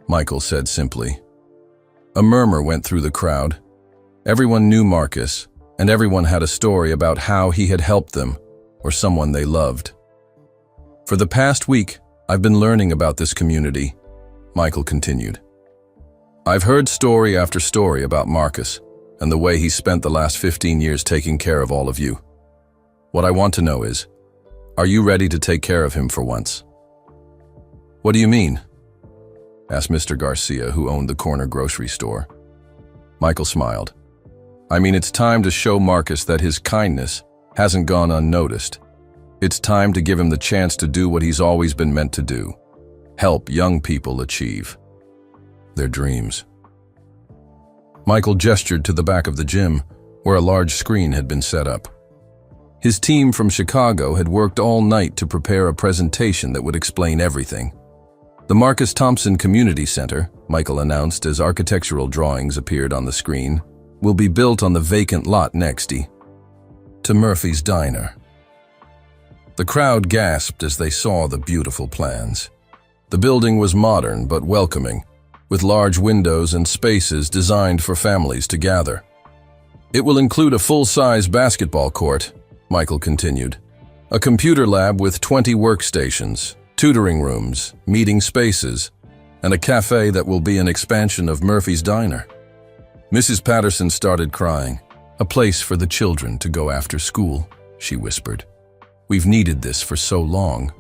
Michael said simply. A murmur went through the crowd. Everyone knew Marcus, and everyone had a story about how he had helped them or someone they loved. For the past week, I've been learning about this community, Michael continued. I've heard story after story about Marcus and the way he spent the last 15 years taking care of all of you. What I want to know is, are you ready to take care of him for once? What do you mean? Asked Mr. Garcia, who owned the corner grocery store. Michael smiled. I mean, it's time to show Marcus that his kindness hasn't gone unnoticed. It's time to give him the chance to do what he's always been meant to do. Help young people achieve their dreams. Michael gestured to the back of the gym, where a large screen had been set up. His team from Chicago had worked all night to prepare a presentation that would explain everything. The Marcus Thompson Community Center, Michael announced as architectural drawings appeared on the screen, will be built on the vacant lot next to Murphy's Diner. The crowd gasped as they saw the beautiful plans. The building was modern but welcoming, with large windows and spaces designed for families to gather. It will include a full-size basketball court, Michael continued, a computer lab with 20 workstations, tutoring rooms, meeting spaces, and a cafe that will be an expansion of Murphy's Diner. Mrs. Patterson started crying. "A place for the children to go after school," she whispered. "We've needed this for so long."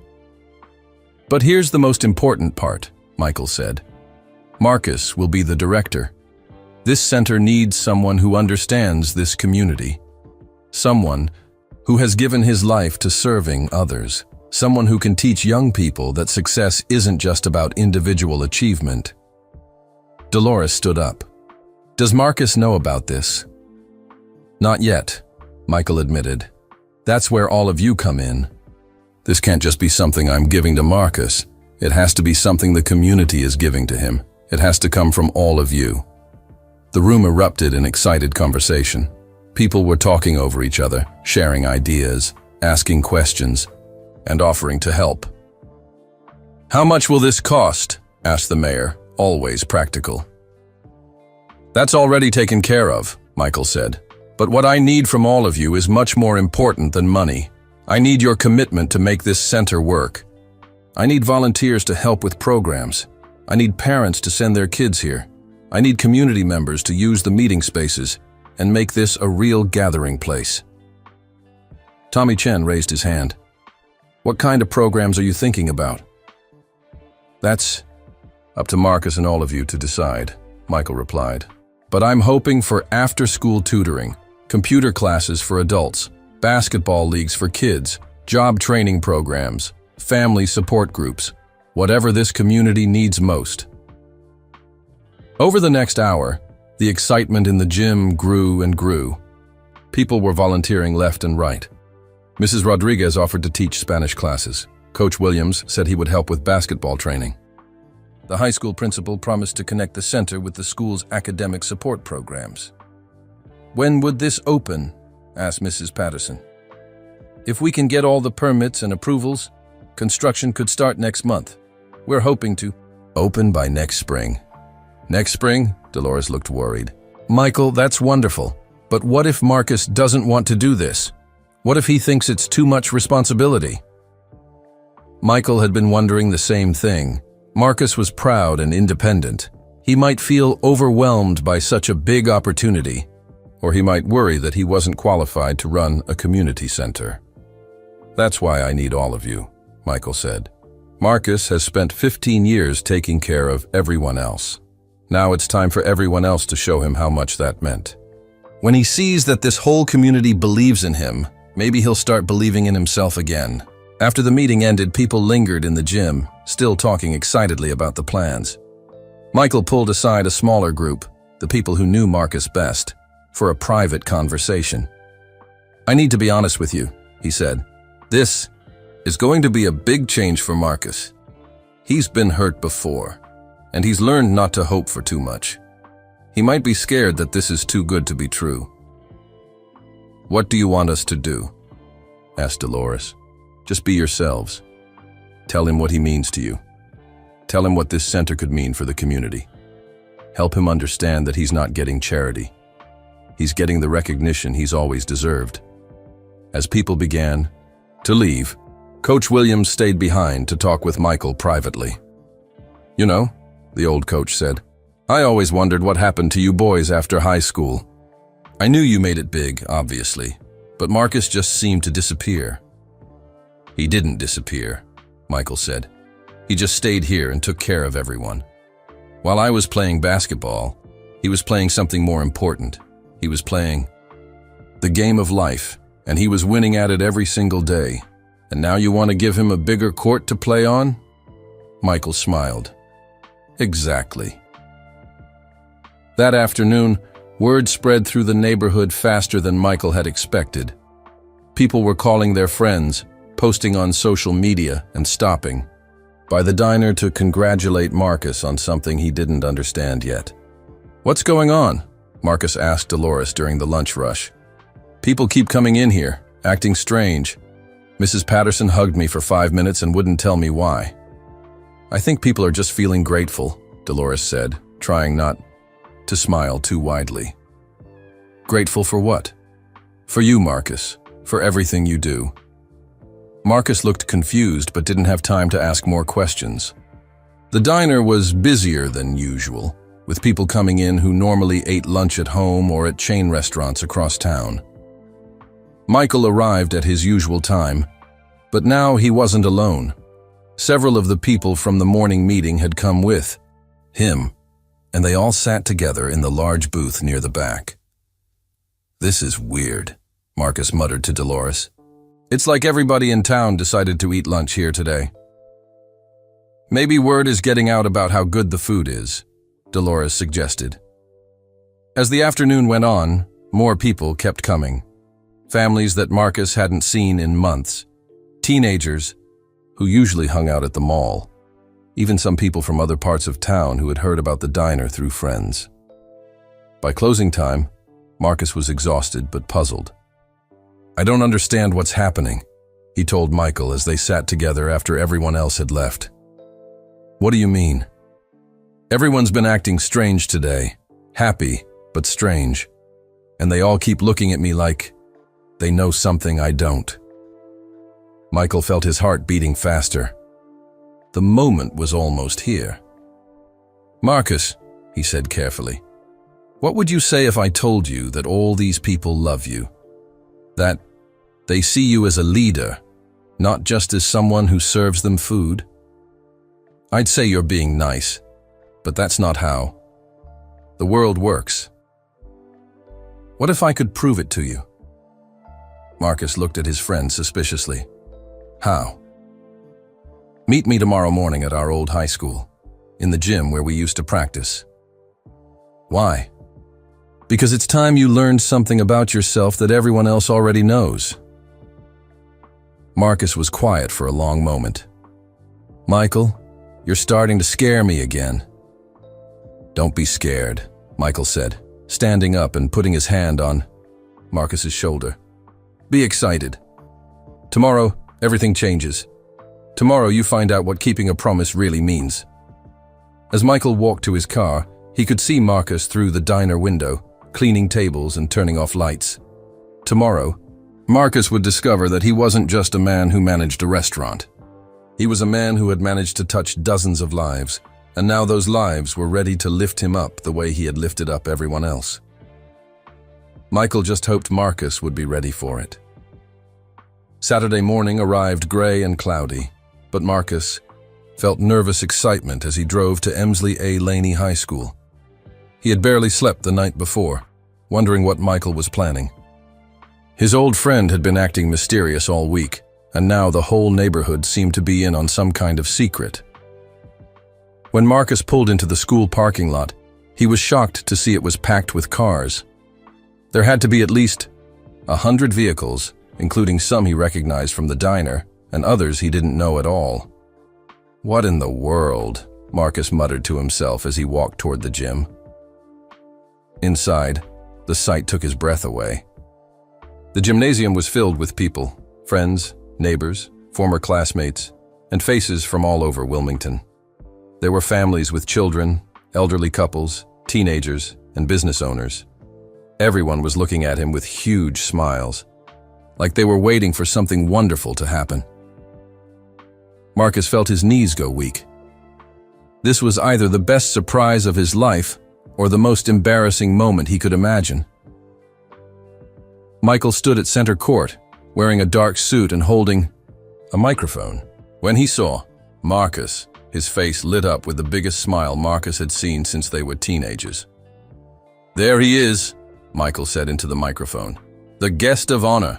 "But here's the most important part," Michael said. "Marcus will be the director. This center needs someone who understands this community. Someone who has given his life to serving others. Someone who can teach young people that success isn't just about individual achievement." Dolores stood up. "Does Marcus know about this?" "Not yet," Michael admitted. "That's where all of you come in. This can't just be something I'm giving to Marcus. It has to be something the community is giving to him. It has to come from all of you." The room erupted in excited conversation. People were talking over each other, sharing ideas, asking questions, and offering to help. "How much will this cost?" asked the mayor, always practical. "That's already taken care of," Michael said. "But what I need from all of you is much more important than money. I need your commitment to make this center work. I need volunteers to help with programs. I need parents to send their kids here. I need community members to use the meeting spaces and make this a real gathering place." Tommy Chen raised his hand. "What kind of programs are you thinking about?" "That's up to Marcus and all of you to decide," Michael replied. "But I'm hoping for after-school tutoring, computer classes for adults, basketball leagues for kids, job training programs, family support groups, whatever this community needs most." Over the next hour, the excitement in the gym grew and grew. People were volunteering left and right. Mrs. Rodriguez offered to teach Spanish classes. Coach Williams said he would help with basketball training. The high school principal promised to connect the center with the school's academic support programs. "When would this open?" asked Mrs. Patterson. "If we can get all the permits and approvals, construction could start next month. We're hoping to open by next spring." "Next spring?" Dolores looked worried. "Michael, that's wonderful. But what if Marcus doesn't want to do this? What if he thinks it's too much responsibility?" Michael had been wondering the same thing. Marcus was proud and independent. He might feel overwhelmed by such a big opportunity, or he might worry that he wasn't qualified to run a community center. "That's why I need all of you," Michael said. "Marcus has spent 15 years taking care of everyone else. Now it's time for everyone else to show him how much that meant. When he sees that this whole community believes in him, maybe he'll start believing in himself again." After the meeting ended, people lingered in the gym, still talking excitedly about the plans. Michael pulled aside a smaller group, the people who knew Marcus best, for a private conversation. "I need to be honest with you," he said. "This is going to be a big change for Marcus. He's been hurt before, and he's learned not to hope for too much. He might be scared that this is too good to be true." "What do you want us to do?" asked Dolores. "Just be yourselves. Tell him what he means to you. Tell him what this center could mean for the community. Help him understand that he's not getting charity. He's getting the recognition he's always deserved." As people began to leave, Coach Williams stayed behind to talk with Michael privately. "You know," the old coach said, "I always wondered what happened to you boys after high school. I knew you made it big, obviously, but Marcus just seemed to disappear." "He didn't disappear," Michael said. "He just stayed here and took care of everyone. While I was playing basketball, he was playing something more important. He was playing the game of life, and he was winning at it every single day. And now you want to give him a bigger court to play on?" Michael smiled. "Exactly." That afternoon, word spread through the neighborhood faster than Michael had expected. People were calling their friends, posting on social media, and stopping by the diner to congratulate Marcus on something he didn't understand yet. "What's going on?" Marcus asked Dolores during the lunch rush. "People keep coming in here, acting strange. Mrs. Patterson hugged me for 5 minutes and wouldn't tell me why." I think people are just feeling grateful, Dolores said, trying not to smile too widely. Grateful for what? For you, Marcus, for everything you do. Marcus looked confused but didn't have time to ask more questions. The diner was busier than usual, with people coming in who normally ate lunch at home or at chain restaurants across town. Michael arrived at his usual time, but now he wasn't alone. Several of the people from the morning meeting had come with him, and they all sat together in the large booth near the back. "This is weird," Marcus muttered to Dolores. "It's like everybody in town decided to eat lunch here today." "Maybe word is getting out about how good the food is," Dolores suggested. As the afternoon went on, more people kept coming. Families that Marcus hadn't seen in months. Teenagers who usually hung out at the mall. Even some people from other parts of town who had heard about the diner through friends. By closing time, Marcus was exhausted but puzzled. "I don't understand what's happening," he told Michael as they sat together after everyone else had left. "What do you mean?" "Everyone's been acting strange today. Happy, but strange. And they all keep looking at me like they know something I don't." Michael felt his heart beating faster. The moment was almost here. "Marcus," he said carefully, "what would you say if I told you that all these people love you? That they see you as a leader, not just as someone who serves them food? I'd say you're being nice, but that's not how the world works. What if I could prove it to you?" Marcus looked at his friend suspiciously. "How?" "Meet me tomorrow morning at our old high school, in the gym where we used to practice." "Why?" "Because it's time you learned something about yourself that everyone else already knows." Marcus was quiet for a long moment. "Michael, you're starting to scare me again." "Don't be scared," Michael said, standing up and putting his hand on Marcus's shoulder. "Be excited. Tomorrow, everything changes. Tomorrow you find out what keeping a promise really means." As Michael walked to his car, he could see Marcus through the diner window, cleaning tables and turning off lights. Tomorrow, Marcus would discover that he wasn't just a man who managed a restaurant. He was a man who had managed to touch dozens of lives, and now those lives were ready to lift him up the way he had lifted up everyone else. Michael just hoped Marcus would be ready for it. Saturday morning arrived gray and cloudy, but Marcus felt nervous excitement as he drove to Emsley A. Laney High School. He had barely slept the night before, wondering what Michael was planning. His old friend had been acting mysterious all week, and now the whole neighborhood seemed to be in on some kind of secret. When Marcus pulled into the school parking lot, he was shocked to see it was packed with cars. There had to be at least 100 vehicles, including some he recognized from the diner, and others he didn't know at all. "What in the world?" Marcus muttered to himself as he walked toward the gym. Inside, the sight took his breath away. The gymnasium was filled with people, friends, neighbors, former classmates, and faces from all over Wilmington. There were families with children, elderly couples, teenagers, and business owners. Everyone was looking at him with huge smiles, like they were waiting for something wonderful to happen. Marcus felt his knees go weak. This was either the best surprise of his life or the most embarrassing moment he could imagine. Michael stood at center court, wearing a dark suit and holding a microphone. When he saw Marcus, his face lit up with the biggest smile Marcus had seen since they were teenagers. "There he is," Michael said into the microphone. "The guest of honor."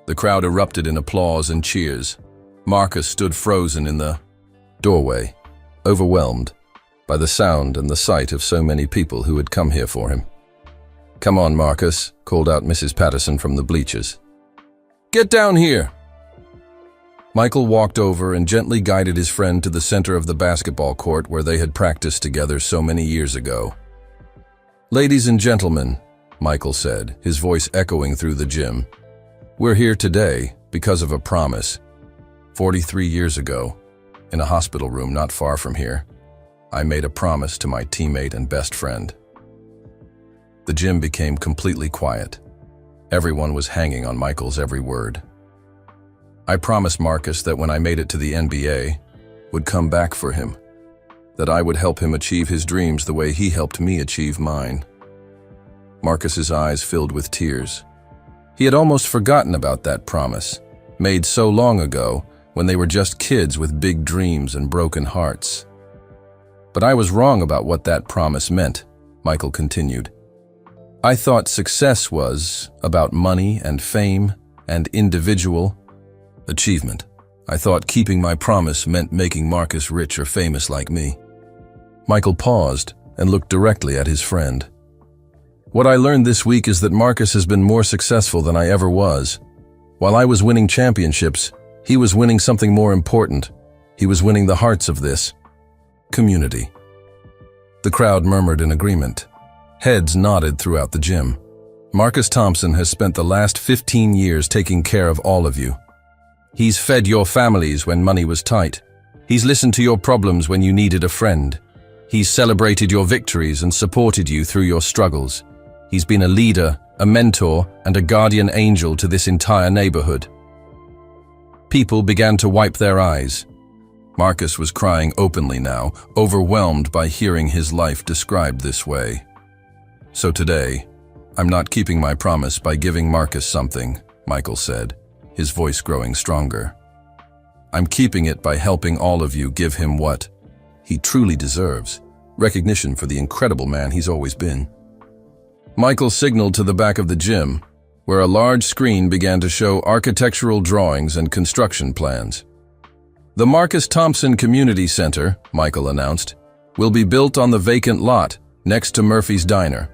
The crowd erupted in applause and cheers. Marcus stood frozen in the doorway, overwhelmed by the sound and the sight of so many people who had come here for him. "Come on, Marcus," called out Mrs. Patterson from the bleachers. "Get down here." Michael walked over and gently guided his friend to the center of the basketball court where they had practiced together so many years ago. "Ladies and gentlemen," Michael said, his voice echoing through the gym, "we're here today because of a promise. 43 years ago, in a hospital room not far from here, I made a promise to my teammate and best friend. The gym became completely quiet. Everyone was hanging on Michael's every word. I promised Marcus that when I made it to the NBA, would come back for him, that I would help him achieve his dreams the way he helped me achieve mine. Marcus's eyes filled with tears. He had almost forgotten about that promise, made so long ago when they were just kids with big dreams and broken hearts. But I was wrong about what that promise meant, Michael continued. I thought success was about money and fame and individual achievement. I thought keeping my promise meant making Marcus rich or famous like me. Michael paused and looked directly at his friend. What I learned this week is that Marcus has been more successful than I ever was. While I was winning championships, he was winning something more important. He was winning the hearts of this community. The crowd murmured in agreement. Heads nodded throughout the gym. Marcus Thompson has spent the last 15 years taking care of all of you. He's fed your families when money was tight. He's listened to your problems when you needed a friend. He's celebrated your victories and supported you through your struggles. He's been a leader, a mentor, and a guardian angel to this entire neighborhood. People began to wipe their eyes. Marcus was crying openly now, overwhelmed by hearing his life described this way. So today, I'm not keeping my promise by giving Marcus something, Michael said, his voice growing stronger. I'm keeping it by helping all of you give him what he truly deserves, recognition for the incredible man he's always been. Michael signaled to the back of the gym, where a large screen began to show architectural drawings and construction plans. The Marcus Thompson Community Center, Michael announced, will be built on the vacant lot next to Murphy's Diner.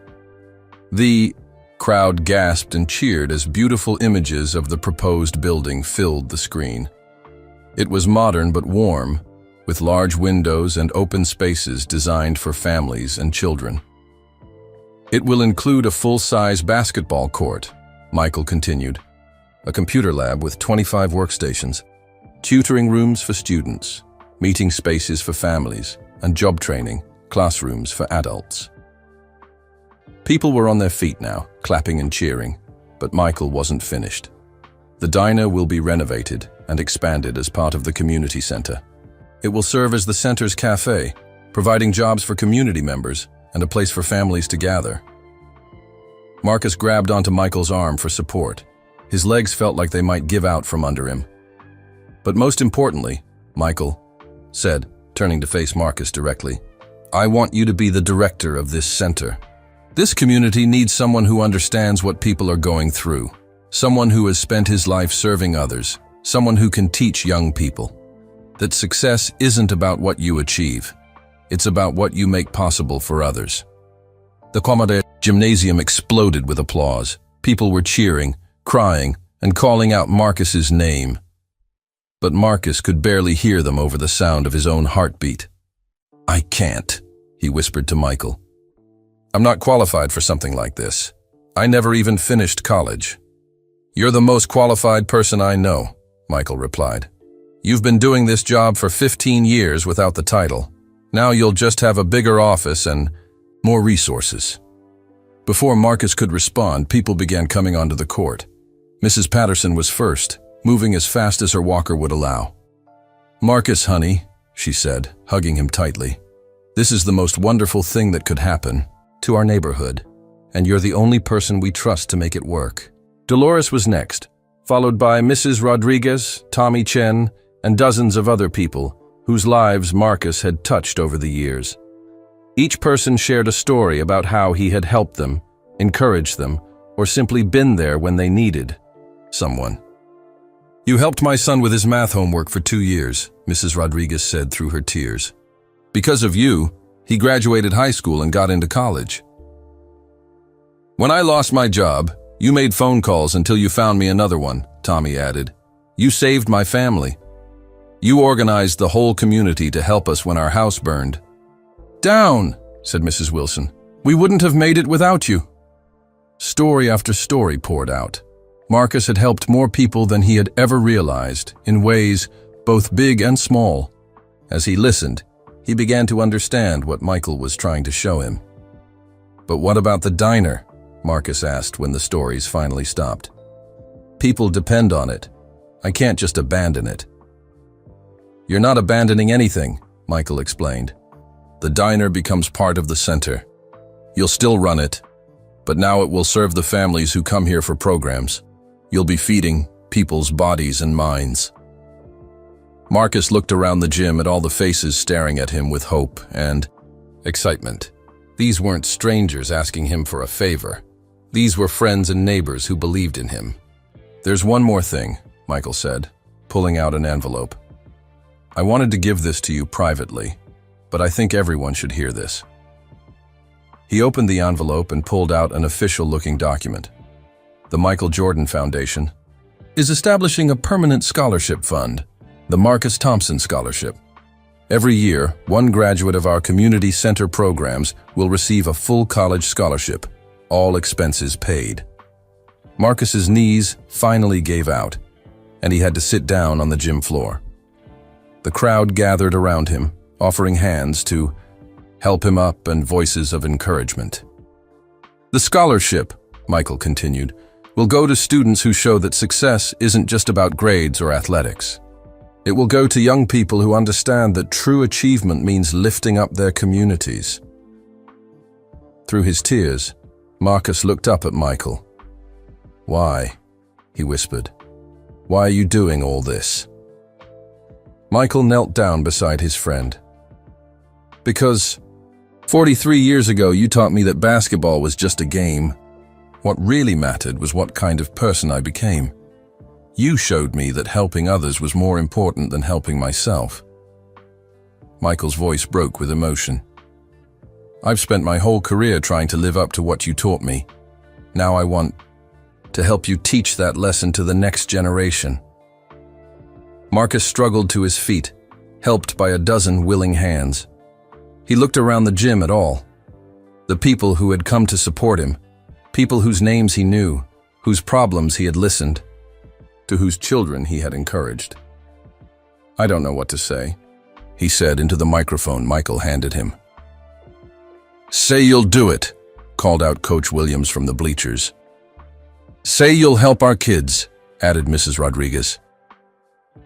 The crowd gasped and cheered as beautiful images of the proposed building filled the screen. It was modern but warm, with large windows and open spaces designed for families and children. It will include a full-size basketball court, Michael continued, a computer lab with 25 workstations, tutoring rooms for students, meeting spaces for families, and job training, classrooms for adults. People were on their feet now, clapping and cheering, but Michael wasn't finished. The diner will be renovated and expanded as part of the community center. It will serve as the center's cafe, providing jobs for community members and a place for families to gather. Marcus grabbed onto Michael's arm for support. His legs felt like they might give out from under him. But most importantly, Michael said, turning to face Marcus directly, I want you to be the director of this center. This community needs someone who understands what people are going through, someone who has spent his life serving others, someone who can teach young people that success isn't about what you achieve, it's about what you make possible for others. The Commodore gymnasium exploded with applause. People were cheering, crying, and calling out Marcus's name. But Marcus could barely hear them over the sound of his own heartbeat. I can't, he whispered to Michael. I'm not qualified for something like this. I never even finished college. You're the most qualified person I know, Michael replied. You've been doing this job for 15 years without the title. Now you'll just have a bigger office and more resources. Before Marcus could respond, people began coming onto the court. Mrs. Patterson was first, moving as fast as her walker would allow. Marcus, honey, she said, hugging him tightly. This is the most wonderful thing that could happen to our neighborhood, and you're the only person we trust to make it work. Dolores was next, followed by Mrs. Rodriguez, Tommy Chen, and dozens of other people whose lives Marcus had touched over the years. Each person shared a story about how he had helped them, encouraged them, or simply been there when they needed someone. You helped my son with his math homework for 2 years, Mrs. Rodriguez said through her tears. Because of you, he graduated high school and got into college. When I lost my job, you made phone calls until you found me another one, Tommy added. You saved my family. You organized the whole community to help us when our house burned. Down, said Mrs. Wilson. We wouldn't have made it without you. Story after story poured out. Marcus had helped more people than he had ever realized, in ways both big and small. As he listened, he began to understand what Michael was trying to show him. "But what about the diner?" Marcus asked when the stories finally stopped. "People depend on it. I can't just abandon it." "You're not abandoning anything," Michael explained. "The diner becomes part of the center. You'll still run it, but now it will serve the families who come here for programs. You'll be feeding people's bodies and minds." Marcus looked around the gym at all the faces staring at him with hope and excitement. These weren't strangers asking him for a favor. These were friends and neighbors who believed in him. "There's one more thing," Michael said, pulling out an envelope. "I wanted to give this to you privately, but I think everyone should hear this." He opened the envelope and pulled out an official-looking document. The Michael Jordan Foundation is establishing a permanent scholarship fund, the Marcus Thompson Scholarship. Every year, one graduate of our community center programs will receive a full college scholarship, all expenses paid. Marcus's knees finally gave out, and he had to sit down on the gym floor. The crowd gathered around him, offering hands to help him up and voices of encouragement. "The scholarship," Michael continued, "will go to students who show that success isn't just about grades or athletics. It will go to young people who understand that true achievement means lifting up their communities." Through his tears, Marcus looked up at Michael. "Why?" he whispered. "Why are you doing all this?" Michael knelt down beside his friend. "Because 43 years ago you taught me that basketball was just a game. What really mattered was what kind of person I became. You showed me that helping others was more important than helping myself." Michael's voice broke with emotion. "I've spent my whole career trying to live up to what you taught me. Now I want to help you teach that lesson to the next generation." Marcus struggled to his feet, helped by a dozen willing hands. He looked around the gym at all. The people who had come to support him, people whose names he knew, whose problems he had listened, to whose children he had encouraged. "I don't know what to say," he said into the microphone Michael handed him. "Say you'll do it," called out Coach Williams from the bleachers. "Say you'll help our kids," added Mrs. Rodriguez.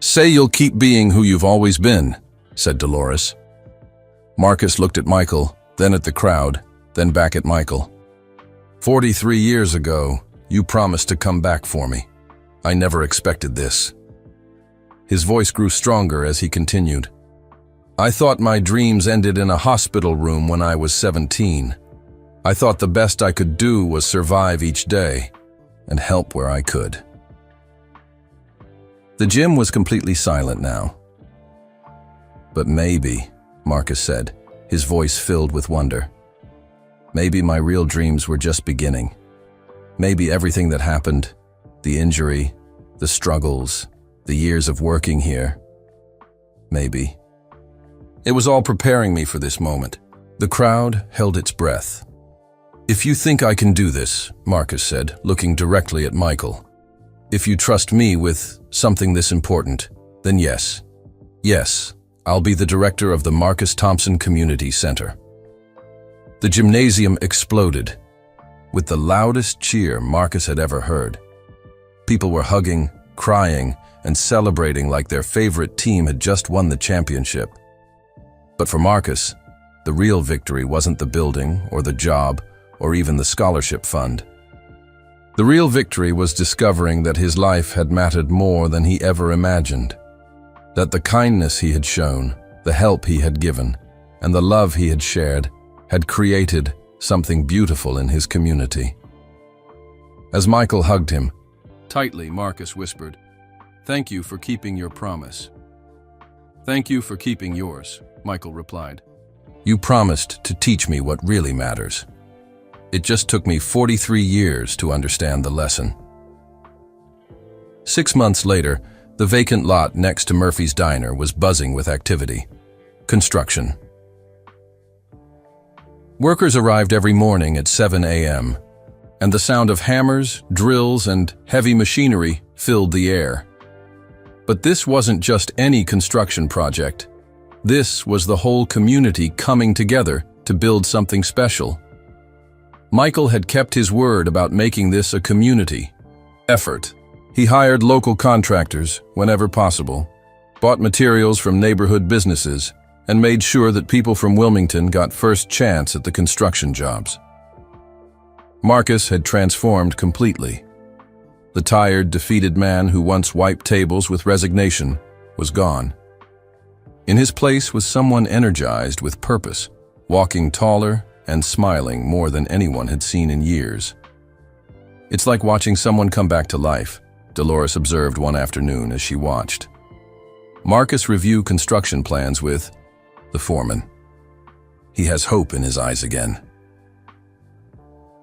"Say you'll keep being who you've always been," said Dolores. Marcus looked at Michael, then at the crowd, then back at Michael. 43 years ago, you promised to come back for me. I never expected this." His voice grew stronger as he continued. "I thought my dreams ended in a hospital room when I was 17. I thought the best I could do was survive each day and help where I could." The gym was completely silent now. "But maybe," Marcus said, his voice filled with wonder. "Maybe my real dreams were just beginning. Maybe everything that happened, the injury, the struggles, the years of working here, maybe. It was all preparing me for this moment." The crowd held its breath. "If you think I can do this," Marcus said, looking directly at Michael, "if you trust me with something this important, then yes. Yes, I'll be the director of the Marcus Thompson Community Center." The gymnasium exploded with the loudest cheer Marcus had ever heard. People were hugging, crying, and celebrating like their favorite team had just won the championship. But for Marcus, the real victory wasn't the building or the job or even the scholarship fund. The real victory was discovering that his life had mattered more than he ever imagined. That the kindness he had shown, the help he had given, and the love he had shared had created something beautiful in his community. As Michael hugged him tightly, Marcus whispered, "Thank you for keeping your promise." "Thank you for keeping yours," Michael replied. "You promised to teach me what really matters. It just took me 43 years to understand the lesson." 6 months later, the vacant lot next to Murphy's Diner was buzzing with activity. Construction. Workers arrived every morning at 7 a.m., and the sound of hammers, drills, and heavy machinery filled the air. But this wasn't just any construction project. This was the whole community coming together to build something special. Michael had kept his word about making this a community effort. He hired local contractors whenever possible, bought materials from neighborhood businesses, and made sure that people from Wilmington got first chance at the construction jobs. Marcus had transformed completely. The tired, defeated man who once wiped tables with resignation was gone. In his place was someone energized with purpose, walking taller and smiling more than anyone had seen in years. "It's like watching someone come back to life," Dolores observed one afternoon as she watched Marcus review construction plans with the foreman. "He has hope in his eyes again."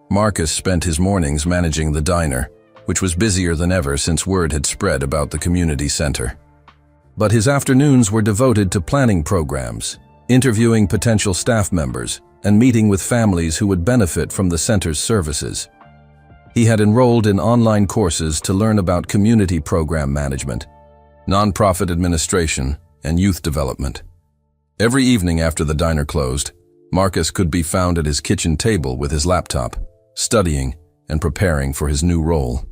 Marcus spent his mornings managing the diner, which was busier than ever since word had spread about the community center. But his afternoons were devoted to planning programs, interviewing potential staff members, and meeting with families who would benefit from the center's services. He had enrolled in online courses to learn about community program management, nonprofit administration, and youth development. Every evening after the diner closed, Marcus could be found at his kitchen table with his laptop, studying and preparing for his new role.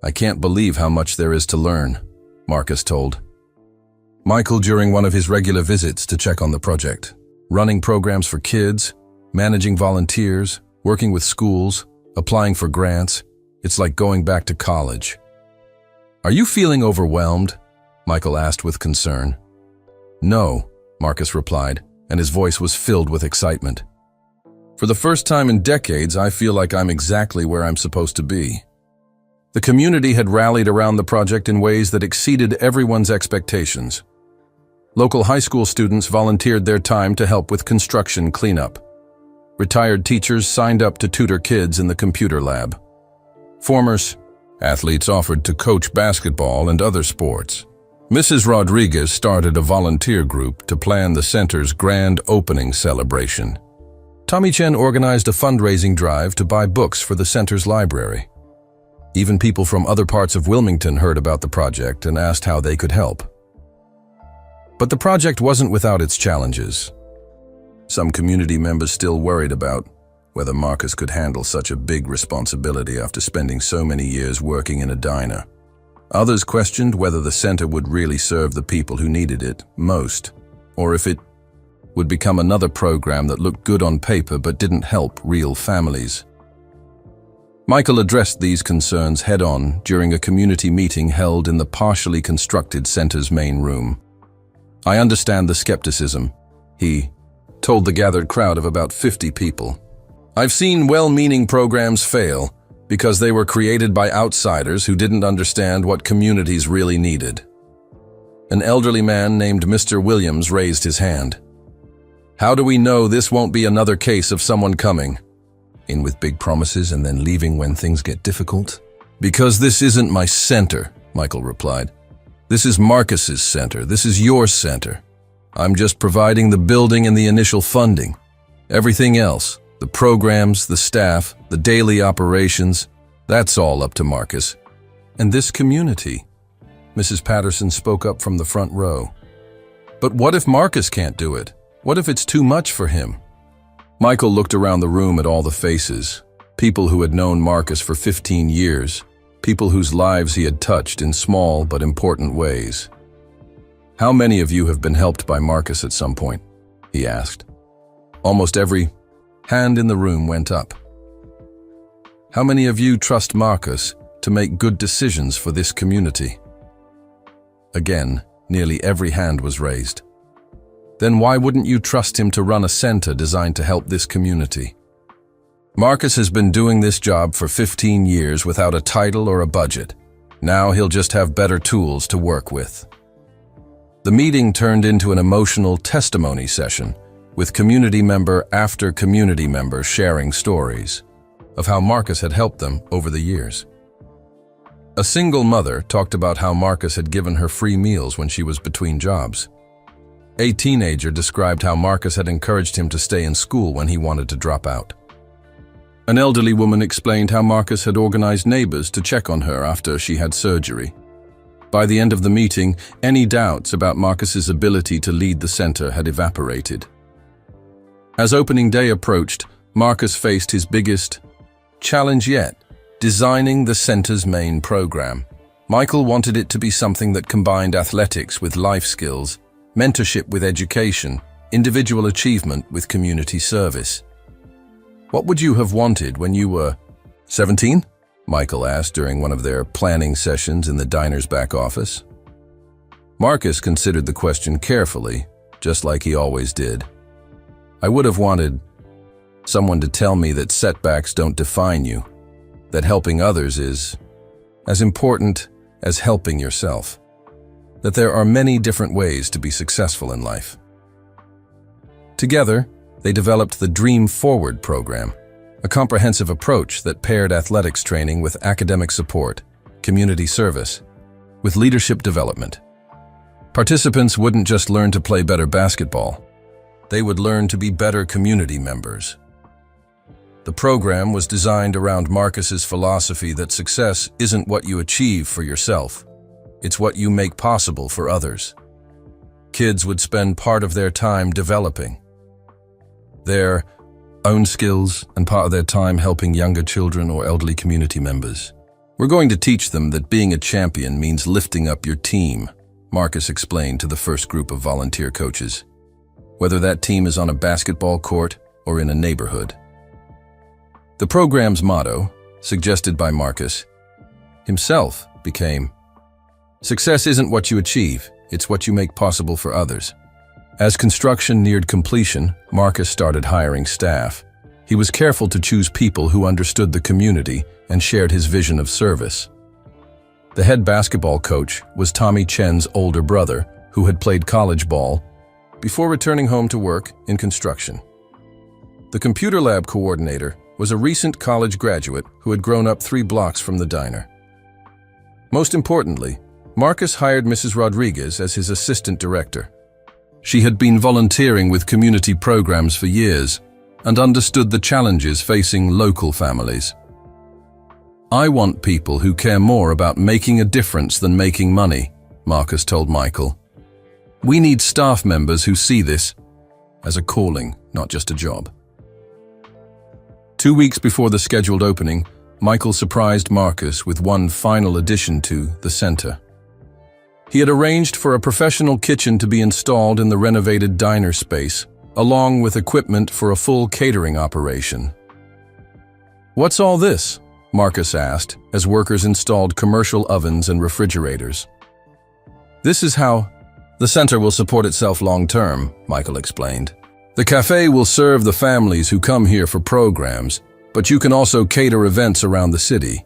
"I can't believe how much there is to learn," Marcus told Michael during one of his regular visits to check on the project. "Running programs for kids, managing volunteers, working with schools, applying for grants. It's like going back to college." "Are you feeling overwhelmed?" Michael asked with concern. "No," Marcus replied, and his voice was filled with excitement. "For the first time in decades, I feel like I'm exactly where I'm supposed to be." The community had rallied around the project in ways that exceeded everyone's expectations. Local high school students volunteered their time to help with construction cleanup. Retired teachers signed up to tutor kids in the computer lab. Former athletes offered to coach basketball and other sports. Mrs. Rodriguez started a volunteer group to plan the center's grand opening celebration. Tommy Chen organized a fundraising drive to buy books for the center's library. Even people from other parts of Wilmington heard about the project and asked how they could help. But the project wasn't without its challenges. Some community members still worried about whether Marcus could handle such a big responsibility after spending so many years working in a diner. Others questioned whether the center would really serve the people who needed it most, or if it would become another program that looked good on paper but didn't help real families. Michael addressed these concerns head-on during a community meeting held in the partially constructed center's main room. "I understand the skepticism," he told the gathered crowd of about 50 people. "I've seen well-meaning programs fail because they were created by outsiders who didn't understand what communities really needed." An elderly man named Mr. Williams raised his hand. "How do we know this won't be another case of someone coming in with big promises and then leaving when things get difficult?" "Because this isn't my center," Michael replied. "This is Marcus's center. This is your center. I'm just providing the building and the initial funding. Everything else, the programs, the staff, the daily operations, that's all up to Marcus. And this community," Mrs. Patterson spoke up from the front row. "But what if Marcus can't do it? What if it's too much for him?" Michael looked around the room at all the faces, people who had known Marcus for 15 years, people whose lives he had touched in small but important ways. "How many of you have been helped by Marcus at some point?" he asked. Almost every hand in the room went up. "How many of you trust Marcus to make good decisions for this community?" Again, nearly every hand was raised. "Then why wouldn't you trust him to run a center designed to help this community?" "Marcus has been doing this job for 15 years without a title or a budget. Now he'll just have better tools to work with." The meeting turned into an emotional testimony session, with community member after community member sharing stories of how Marcus had helped them over the years. A single mother talked about how Marcus had given her free meals when she was between jobs. A teenager described how Marcus had encouraged him to stay in school when he wanted to drop out. An elderly woman explained how Marcus had organized neighbors to check on her after she had surgery. By the end of the meeting, any doubts about Marcus's ability to lead the center had evaporated. As opening day approached, Marcus faced his biggest challenge yet, designing the center's main program. Michael wanted it to be something that combined athletics with life skills, mentorship with education, individual achievement with community service. "What would you have wanted when you were 17? Michael asked during one of their planning sessions in the diner's back office. Marcus considered the question carefully, just like he always did. "I would have wanted someone to tell me that setbacks don't define you, that helping others is as important as helping yourself, that there are many different ways to be successful in life." Together, they developed the Dream Forward program, a comprehensive approach that paired athletics training with academic support, community service, with leadership development. Participants wouldn't just learn to play better basketball, they would learn to be better community members. The program was designed around Marcus's philosophy that success isn't what you achieve for yourself, it's what you make possible for others. Kids would spend part of their time developing their own skills and part of their time helping younger children or elderly community members. "We're going to teach them that being a champion means lifting up your team," Marcus explained to the first group of volunteer coaches, whether that team is on a basketball court or in a neighborhood. The program's motto, suggested by Marcus himself, became, "Success isn't what you achieve, it's what you make possible for others." As construction neared completion, Marcus started hiring staff. He was careful to choose people who understood the community and shared his vision of service. The head basketball coach was Tommy Chen's older brother, who had played college ball before returning home to work in construction. The computer lab coordinator was a recent college graduate who had grown up 3 blocks from the diner. Most importantly, Marcus hired Mrs. Rodriguez as his assistant director. She had been volunteering with community programs for years and understood the challenges facing local families. "I want people who care more about making a difference than making money," Marcus told Michael. "We need staff members who see this as a calling, not just a job." 2 weeks before the scheduled opening, Michael surprised Marcus with one final addition to the center. He had arranged for a professional kitchen to be installed in the renovated diner space, along with equipment for a full catering operation. "What's all this?" Marcus asked, as workers installed commercial ovens and refrigerators. "This is how the center will support itself long-term," Michael explained. "The cafe will serve the families who come here for programs, but you can also cater events around the city.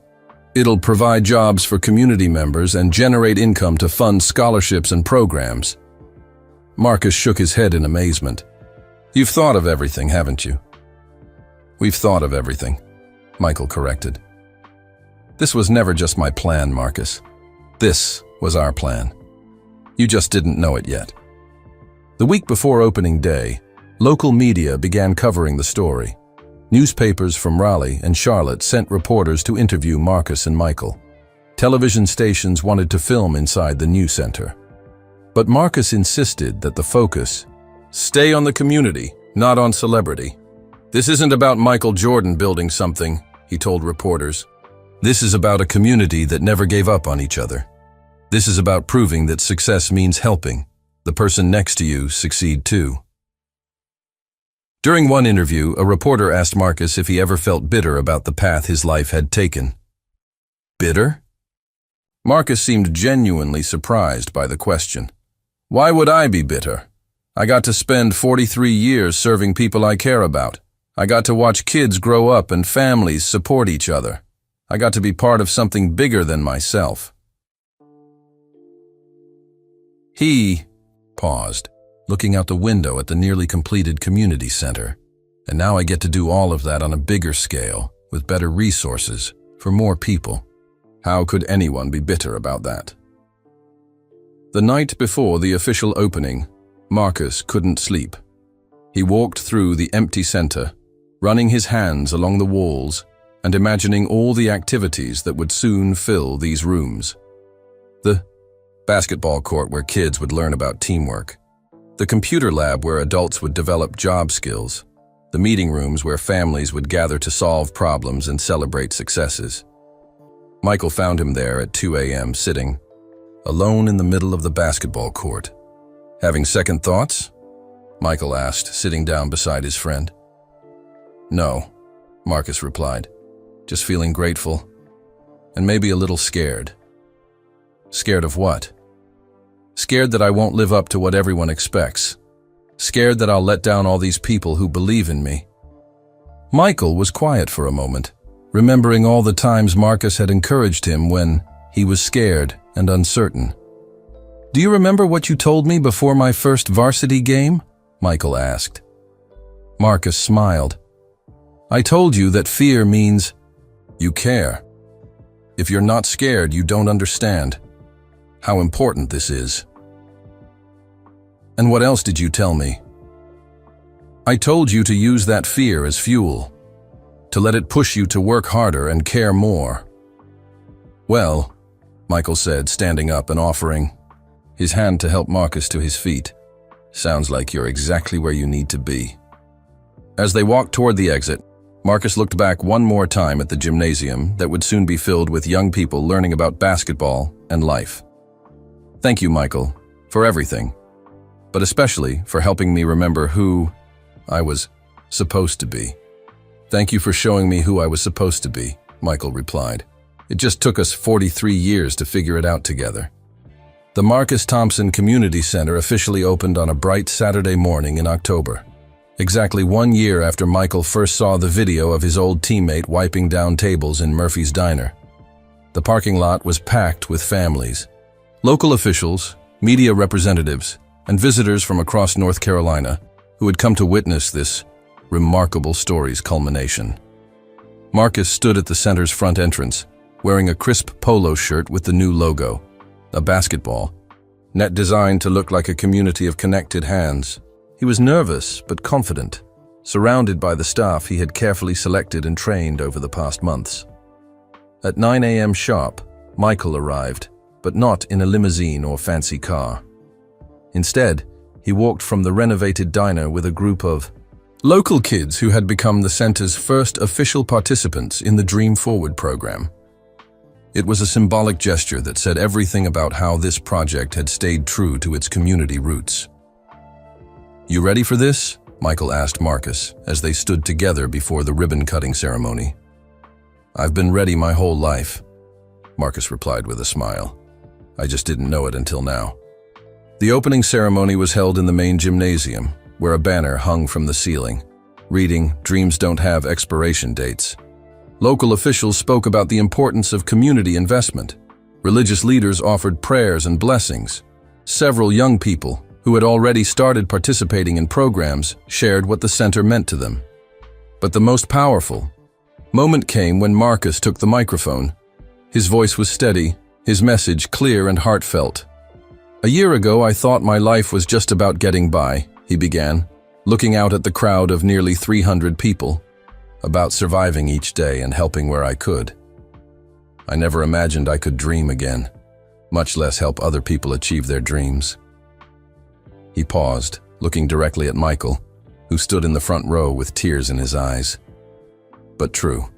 It'll provide jobs for community members and generate income to fund scholarships and programs." Marcus shook his head in amazement. "You've thought of everything, haven't you?" "We've thought of everything," Michael corrected. "This was never just my plan, Marcus. This was our plan. You just didn't know it yet." The week before opening day, local media began covering the story. Newspapers from Raleigh and Charlotte sent reporters to interview Marcus and Michael. Television stations wanted to film inside the new center. But Marcus insisted that the focus stay on the community, not on celebrity. "This isn't about Michael Jordan building something," he told reporters. "This is about a community that never gave up on each other. This is about proving that success means helping the person next to you succeed too." During one interview, a reporter asked Marcus if he ever felt bitter about the path his life had taken. "Bitter?" Marcus seemed genuinely surprised by the question. "Why would I be bitter? I got to spend 43 years serving people I care about. I got to watch kids grow up and families support each other. I got to be part of something bigger than myself." He paused, looking out the window at the nearly completed community center. "And now I get to do all of that on a bigger scale, with better resources, for more people. How could anyone be bitter about that?" The night before the official opening, Marcus couldn't sleep. He walked through the empty center, running his hands along the walls and imagining all the activities that would soon fill these rooms. The basketball court where kids would learn about teamwork, the computer lab where adults would develop job skills, the meeting rooms where families would gather to solve problems and celebrate successes. Michael found him there at 2 a.m. sitting, alone in the middle of the basketball court. "Having second thoughts?" Michael asked, sitting down beside his friend. "No," Marcus replied. "Just feeling grateful, and maybe a little scared." "Scared of what?" "Scared that I won't live up to what everyone expects. Scared that I'll let down all these people who believe in me." Michael was quiet for a moment, remembering all the times Marcus had encouraged him when he was scared and uncertain. "Do you remember what you told me before my first varsity game?" Michael asked. Marcus smiled. "I told you that fear means you care. If you're not scared, you don't understand how important this is." "And what else did you tell me?" "I told you to use that fear as fuel, to let it push you to work harder and care more." "Well," Michael said, standing up and offering his hand to help Marcus to his feet, "sounds like you're exactly where you need to be." As they walked toward the exit, Marcus looked back one more time at the gymnasium that would soon be filled with young people learning about basketball and life. "Thank you, Michael, for everything, but especially for helping me remember who I was supposed to be." "Thank you for showing me who I was supposed to be," Michael replied. "It just took us 43 years to figure it out together." The Marcus Thompson Community Center officially opened on a bright Saturday morning in October, exactly 1 year after Michael first saw the video of his old teammate wiping down tables in Murphy's Diner. The parking lot was packed with families, local officials, media representatives, and visitors from across North Carolina who had come to witness this remarkable story's culmination. Marcus stood at the center's front entrance, wearing a crisp polo shirt with the new logo, a basketball, net designed to look like a community of connected hands. He was nervous but confident, surrounded by the staff he had carefully selected and trained over the past months. At 9 a.m. sharp, Michael arrived, but not in a limousine or fancy car. Instead, he walked from the renovated diner with a group of local kids who had become the center's first official participants in the Dream Forward program. It was a symbolic gesture that said everything about how this project had stayed true to its community roots. "You ready for this?" Michael asked Marcus as they stood together before the ribbon-cutting ceremony. "I've been ready my whole life," Marcus replied with a smile. "I just didn't know it until now." The opening ceremony was held in the main gymnasium, where a banner hung from the ceiling, reading, "Dreams don't have expiration dates." Local officials spoke about the importance of community investment. Religious leaders offered prayers and blessings. Several young people, who had already started participating in programs, shared what the center meant to them. But the most powerful moment came when Marcus took the microphone. His voice was steady, his message clear and heartfelt. "A year ago, I thought my life was just about getting by," he began, looking out at the crowd of nearly 300 people, "about surviving each day and helping where I could. I never imagined I could dream again, much less help other people achieve their dreams." He paused, looking directly at Michael, who stood in the front row with tears in his eyes. "But true.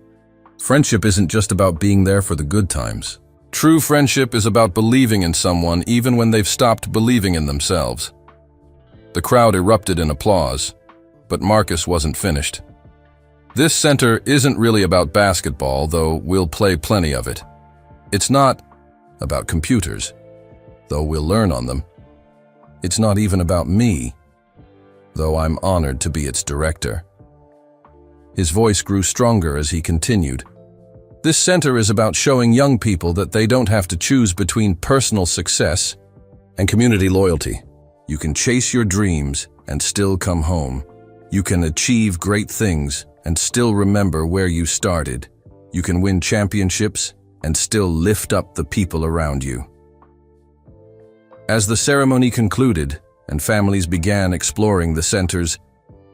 Friendship isn't just about being there for the good times. True friendship is about believing in someone even when they've stopped believing in themselves." The crowd erupted in applause, but Marcus wasn't finished. "This center isn't really about basketball, though we'll play plenty of it. It's not about computers, though we'll learn on them. It's not even about me, though I'm honored to be its director." His voice grew stronger as he continued. "This center is about showing young people that they don't have to choose between personal success and community loyalty. You can chase your dreams and still come home. You can achieve great things and still remember where you started. You can win championships and still lift up the people around you." As the ceremony concluded and families began exploring the center's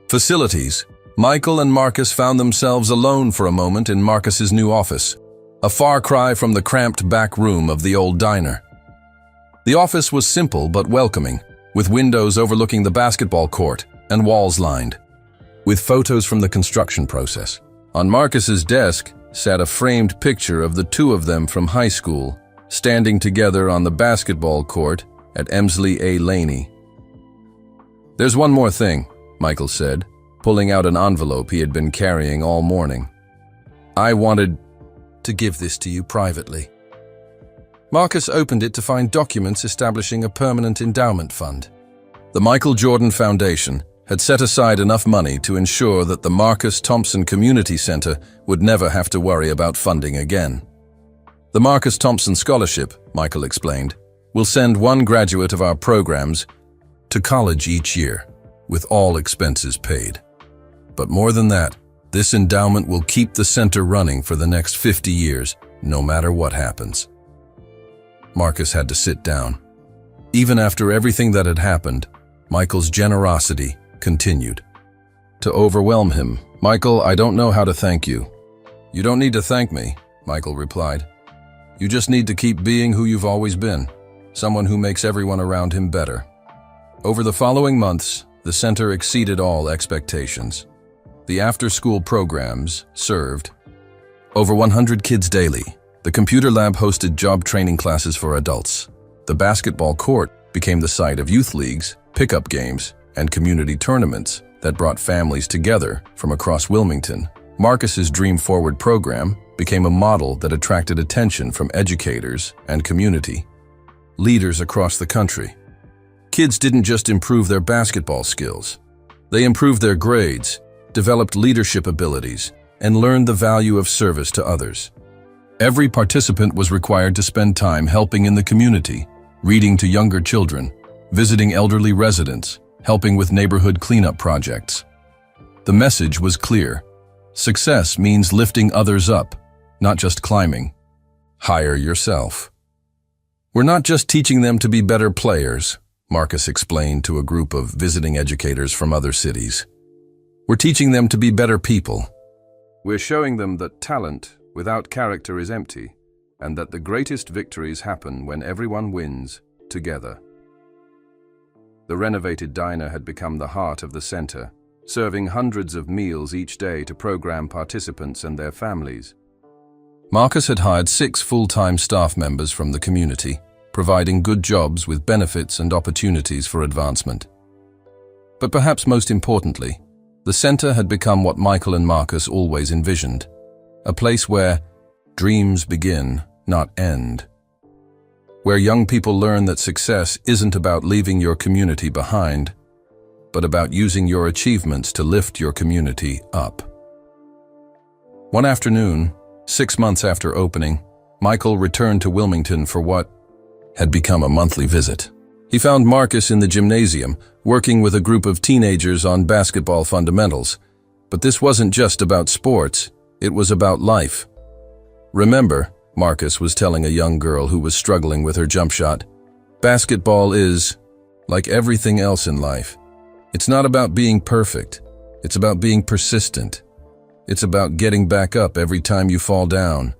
facilities, Michael and Marcus found themselves alone for a moment in Marcus's new office, a far cry from the cramped back room of the old diner. The office was simple but welcoming, with windows overlooking the basketball court and walls lined with photos from the construction process. On Marcus's desk sat a framed picture of the two of them from high school, standing together on the basketball court at Emsley A. Laney. "There's one more thing," Michael said, pulling out an envelope he had been carrying all morning. "I wanted to give this to you privately." Marcus opened it to find documents establishing a permanent endowment fund. The Michael Jordan Foundation had set aside enough money to ensure that the Marcus Thompson Community Center would never have to worry about funding again. The Marcus Thompson Scholarship, Michael explained, will send one graduate of our programs to college each year, with all expenses paid. But more than that, this endowment will keep the center running for the next 50 years, no matter what happens. Marcus had to sit down. Even after everything that had happened, Michael's generosity continued to overwhelm him. "Michael, I don't know how to thank you." "You don't need to thank me," Michael replied. "You just need to keep being who you've always been, someone who makes everyone around him better." Over the following months, the center exceeded all expectations. The after-school programs served over 100 kids daily. The computer lab hosted job training classes for adults. The basketball court became the site of youth leagues, pickup games, and community tournaments that brought families together from across Wilmington. Marcus's Dream Forward program became a model that attracted attention from educators and community leaders across the country. Kids didn't just improve their basketball skills. They improved their grades, developed leadership abilities, and learned the value of service to others. Every participant was required to spend time helping in the community, reading to younger children, visiting elderly residents, helping with neighborhood cleanup projects. The message was clear. Success means lifting others up, not just climbing. Hire yourself. "We're not just teaching them to be better players," Marcus explained to a group of visiting educators from other cities. "We're teaching them to be better people. We're showing them that talent without character is empty, and that the greatest victories happen when everyone wins together." The renovated diner had become the heart of the center, serving hundreds of meals each day to program participants and their families. Marcus had hired 6 full-time staff members from the community, providing good jobs with benefits and opportunities for advancement. But perhaps most importantly, the center had become what Michael and Marcus always envisioned, a place where dreams begin, not end. Where young people learn that success isn't about leaving your community behind, but about using your achievements to lift your community up. One afternoon, 6 months after opening, Michael returned to Wilmington for what had become a monthly visit. He found Marcus in the gymnasium, working with a group of teenagers on basketball fundamentals. But this wasn't just about sports, it was about life. "Remember," Marcus was telling a young girl who was struggling with her jump shot, "basketball is like everything else in life. It's not about being perfect. It's about being persistent. It's about getting back up every time you fall down."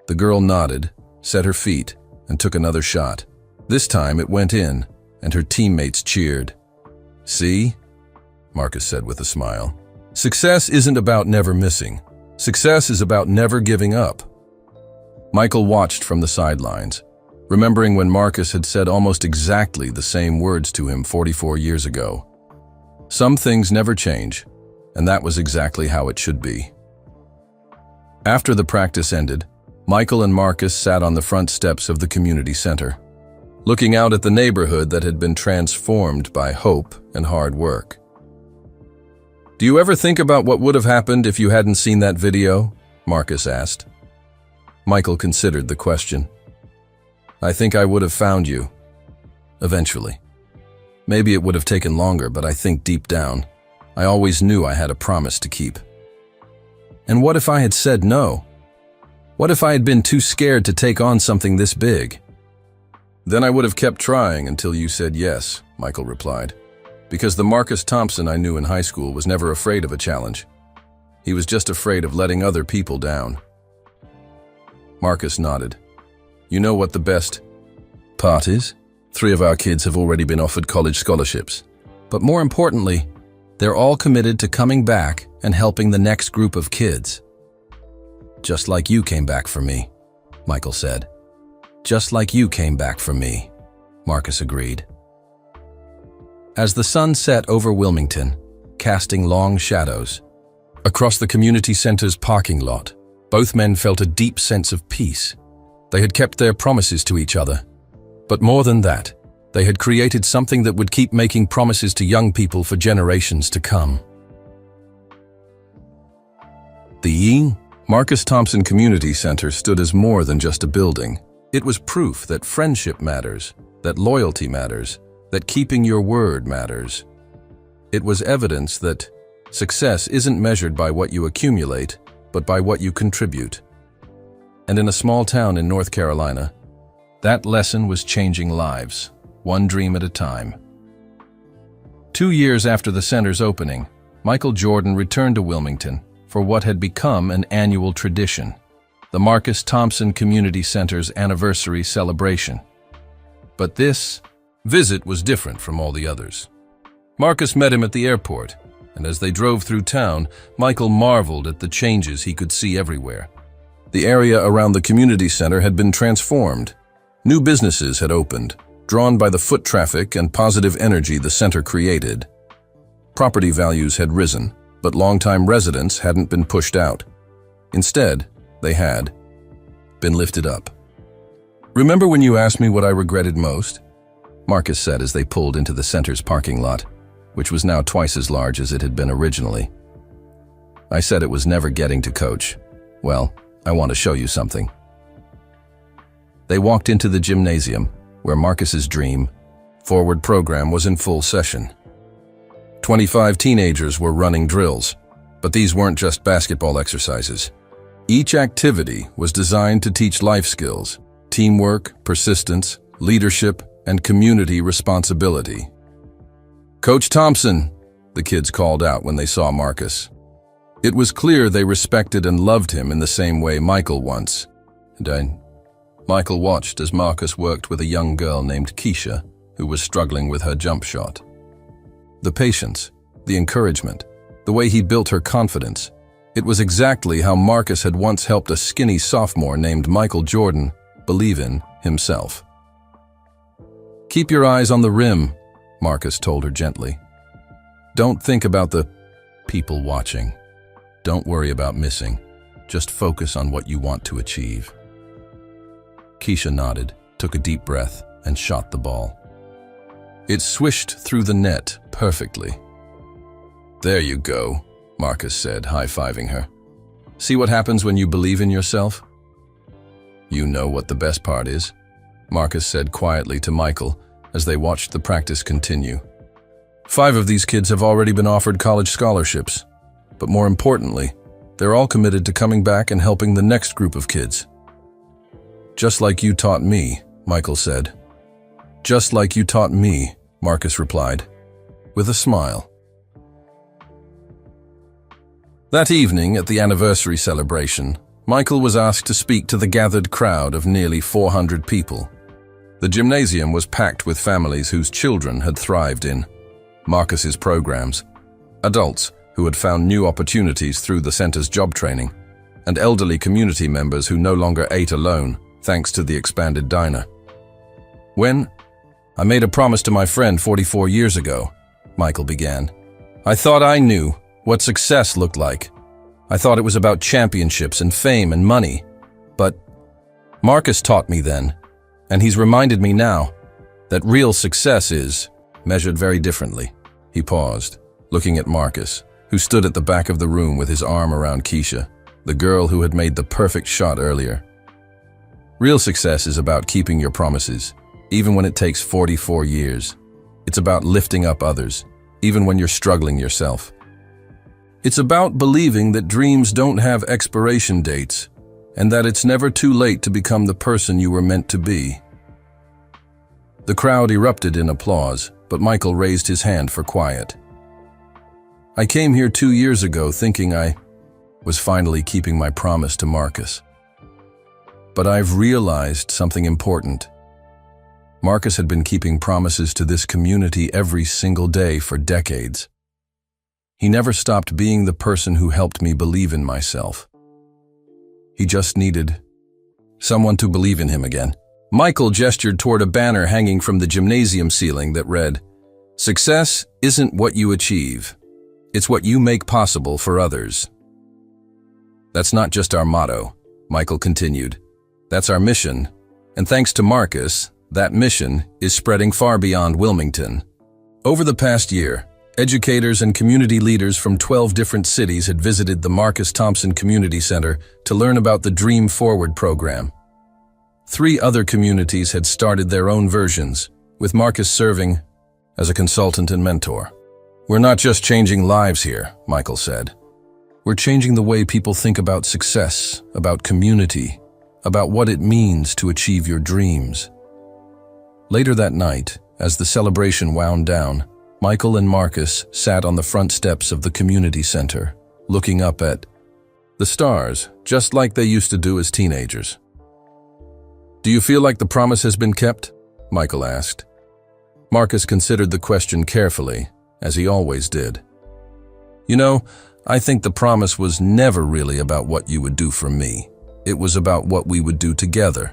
The girl nodded, set her feet, and took another shot. This time it went in, and her teammates cheered. "See?" Marcus said with a smile. "Success isn't about never missing. Success is about never giving up." Michael watched from the sidelines, remembering when Marcus had said almost exactly the same words to him 44 years ago. Some things never change, and that was exactly how it should be. After the practice ended, Michael and Marcus sat on the front steps of the community center, looking out at the neighborhood that had been transformed by hope and hard work. "Do you ever think about what would have happened if you hadn't seen that video?" Marcus asked. Michael considered the question. "I think I would have found you. Eventually. Maybe it would have taken longer, but I think deep down, I always knew I had a promise to keep. And what if I had said no? What if I had been too scared to take on something this big?" "Then I would have kept trying until you said yes," Michael replied. "Because the Marcus Thompson I knew in high school was never afraid of a challenge. He was just afraid of letting other people down." Marcus nodded. "You know what the best part is, 3 of our kids have already been offered college scholarships. But more importantly, they're all committed to coming back and helping the next group of kids. Just like you came back for me, Michael said. Just like you came back for me, Marcus agreed. As the sun set over Wilmington, casting long shadows, across the community center's parking lot, both men felt a deep sense of peace. They had kept their promises to each other. But more than that, they had created something that would keep making promises to young people for generations to come. The Marcus Thompson Community Center stood as more than just a building. It was proof that friendship matters, that loyalty matters, that keeping your word matters. It was evidence that success isn't measured by what you accumulate, but by what you contribute. And in a small town in North Carolina, that lesson was changing lives, one dream at a time. 2 years after the center's opening, Michael Jordan returned to Wilmington for what had become an annual tradition, the Marcus Thompson Community Center's anniversary celebration. But this visit was different from all the others. Marcus met him at the airport, and as they drove through town, Michael marveled at the changes he could see everywhere. The area around the community center had been transformed. New businesses had opened, drawn by the foot traffic and positive energy the center created. Property values had risen, but longtime residents hadn't been pushed out. Instead, they had been lifted up. "Remember when you asked me what I regretted most?" Marcus said as they pulled into the center's parking lot, which was now twice as large as it had been originally. "I said it was never getting to coach. Well, I want to show you something." They walked into the gymnasium, where Marcus's dream, Forward program was in full session. 25 teenagers were running drills, but these weren't just basketball exercises. Each activity was designed to teach life skills, teamwork, persistence, leadership, and community responsibility. "Coach Thompson," the kids called out when they saw Marcus. It was clear they respected and loved him in the same way Michael once. Michael watched as Marcus worked with a young girl named Keisha, who was struggling with her jump shot. The patience, the encouragement, the way he built her confidence, it was exactly how Marcus had once helped a skinny sophomore named Michael Jordan believe in himself. "Keep your eyes on the rim," Marcus told her gently. "Don't think about the people watching. Don't worry about missing. Just focus on what you want to achieve." Keisha nodded, took a deep breath, and shot the ball. It swished through the net perfectly. "There you go," Marcus said, high-fiving her. "See what happens when you believe in yourself?" "You know what the best part is," Marcus said quietly to Michael as they watched the practice continue. 5 of these kids have already been offered college scholarships, but more importantly, they're all committed to coming back and helping the next group of kids. "Just like you taught me," Michael said. "Just like you taught me," Marcus replied, with a smile. That evening at the anniversary celebration, Michael was asked to speak to the gathered crowd of nearly 400 people. The gymnasium was packed with families whose children had thrived in Marcus's programs, adults who had found new opportunities through the center's job training, and elderly community members who no longer ate alone thanks to the expanded diner. "When I made a promise to my friend 44 years ago," Michael began, "I thought I knew what success looked like. I thought it was about championships and fame and money. But Marcus taught me then, and he's reminded me now, that real success is measured very differently." He paused, looking at Marcus, who stood at the back of the room with his arm around Keisha, the girl who had made the perfect shot earlier. "Real success is about keeping your promises, even when it takes 44 years. It's about lifting up others, even when you're struggling yourself. It's about believing that dreams don't have expiration dates, and that it's never too late to become the person you were meant to be." The crowd erupted in applause, but Michael raised his hand for quiet. "I came here 2 years ago thinking I was finally keeping my promise to Marcus. But I've realized something important. Marcus had been keeping promises to this community every single day for decades. He never stopped being the person who helped me believe in myself. He just needed someone to believe in him again. Michael gestured toward a banner hanging from the gymnasium ceiling that read, "Success isn't what you achieve. It's what you make possible for others." "That's not just our motto," Michael continued. "That's our mission, and thanks to Marcus, that mission is spreading far beyond Wilmington." Over the past year, educators and community leaders from 12 different cities had visited the Marcus Thompson Community Center to learn about the Dream Forward program. 3 other communities had started their own versions, with Marcus serving as a consultant and mentor. "We're not just changing lives here," Michael said. "We're changing the way people think about success, about community, about what it means to achieve your dreams." Later that night, as the celebration wound down, Michael and Marcus sat on the front steps of the community center, looking up at the stars, just like they used to do as teenagers. "Do you feel like the promise has been kept?" Michael asked. Marcus considered the question carefully, as he always did. "You know, I think the promise was never really about what you would do for me. It was about what we would do together.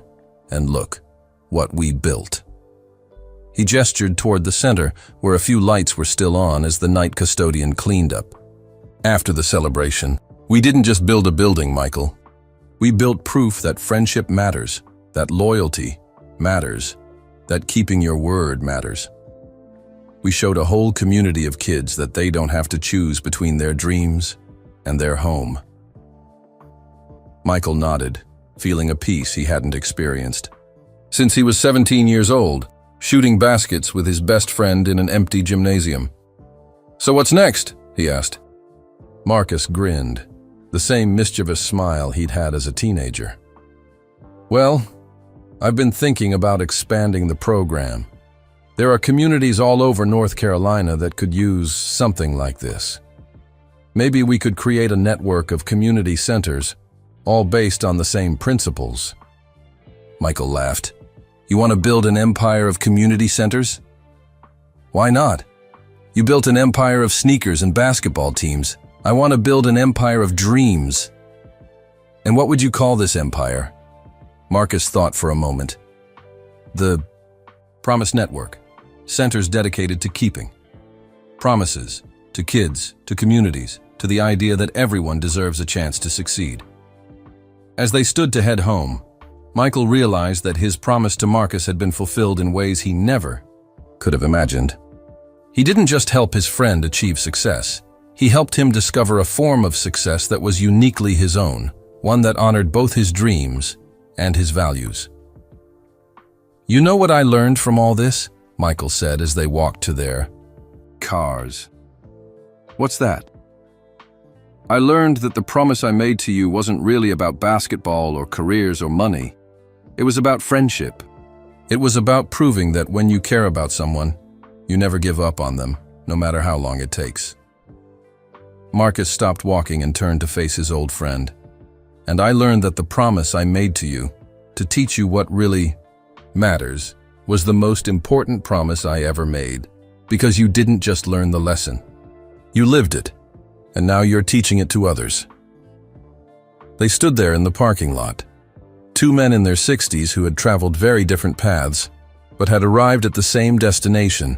And look, what we built." He gestured toward the center, where a few lights were still on as the night custodian cleaned up. After the celebration, "We didn't just build a building, Michael. We built proof that friendship matters, that loyalty matters, that keeping your word matters. We showed a whole community of kids that they don't have to choose between their dreams and their home." Michael nodded, feeling a peace he hadn't experienced since he was 17 years old, shooting baskets with his best friend in an empty gymnasium. "So what's next?" he asked. Marcus grinned, the same mischievous smile he'd had as a teenager. "Well, I've been thinking about expanding the program. There are communities all over North Carolina that could use something like this. Maybe we could create a network of community centers, all based on the same principles." Michael laughed. "You want to build an empire of community centers? Why not? You built an empire of sneakers and basketball teams. I want to build an empire of dreams." "And what would you call this empire?" Marcus thought for a moment. "The Promise Network. Centers dedicated to keeping promises, to kids, to communities, to the idea that everyone deserves a chance to succeed." As they stood to head home, Michael realized that his promise to Marcus had been fulfilled in ways he never could have imagined. He didn't just help his friend achieve success. He helped him discover a form of success that was uniquely his own, one that honored both his dreams and his values. "You know what I learned from all this?" Michael said as they walked to their cars. "What's that?" "I learned that the promise I made to you wasn't really about basketball or careers or money. It was about friendship. It was about proving that when you care about someone, you never give up on them, no matter how long it takes." Marcus stopped walking and turned to face his old friend. "And I learned that the promise I made to you, to teach you what really matters, was the most important promise I ever made, because you didn't just learn the lesson. You lived it, and now you're teaching it to others." They stood there in the parking lot. 2 men in their 60s who had traveled very different paths, but had arrived at the same destination,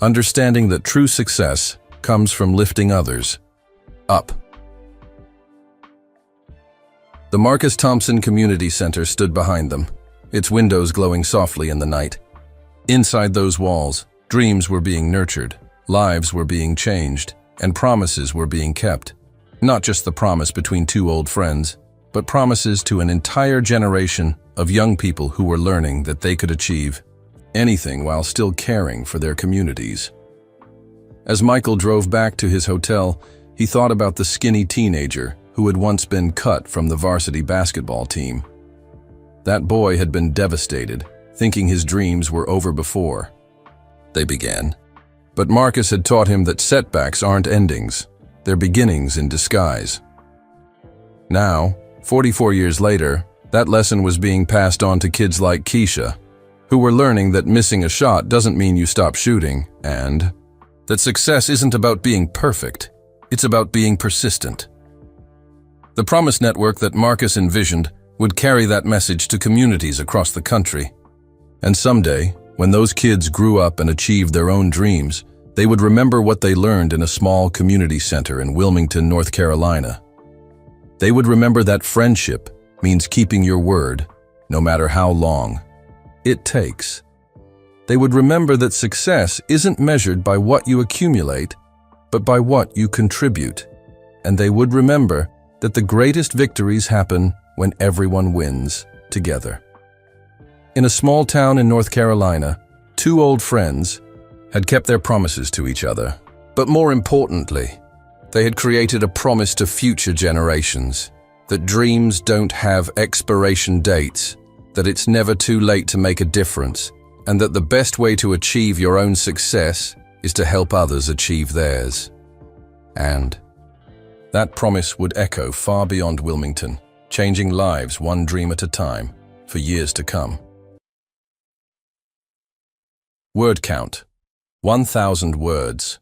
understanding that true success comes from lifting others up. The Marcus Thompson Community Center stood behind them, its windows glowing softly in the night. Inside those walls, dreams were being nurtured, lives were being changed, and promises were being kept. Not just the promise between 2 old friends, but promises to an entire generation of young people who were learning that they could achieve anything while still caring for their communities. As Michael drove back to his hotel, he thought about the skinny teenager who had once been cut from the varsity basketball team. That boy had been devastated, thinking his dreams were over before they began. But Marcus had taught him that setbacks aren't endings, they're beginnings in disguise. Now, 44 years later, that lesson was being passed on to kids like Keisha, who were learning that missing a shot doesn't mean you stop shooting, and that success isn't about being perfect, it's about being persistent. The Promise Network that Marcus envisioned would carry that message to communities across the country. And someday, when those kids grew up and achieved their own dreams, they would remember what they learned in a small community center in Wilmington, North Carolina. They would remember that friendship means keeping your word, no matter how long it takes. They would remember that success isn't measured by what you accumulate, but by what you contribute. And they would remember that the greatest victories happen when everyone wins together. In a small town in North Carolina, two old friends had kept their promises to each other. But more importantly, they had created a promise to future generations that dreams don't have expiration dates, that it's never too late to make a difference, and that the best way to achieve your own success is to help others achieve theirs. And that promise would echo far beyond Wilmington, changing lives one dream at a time for years to come. Word count: 1,000 words.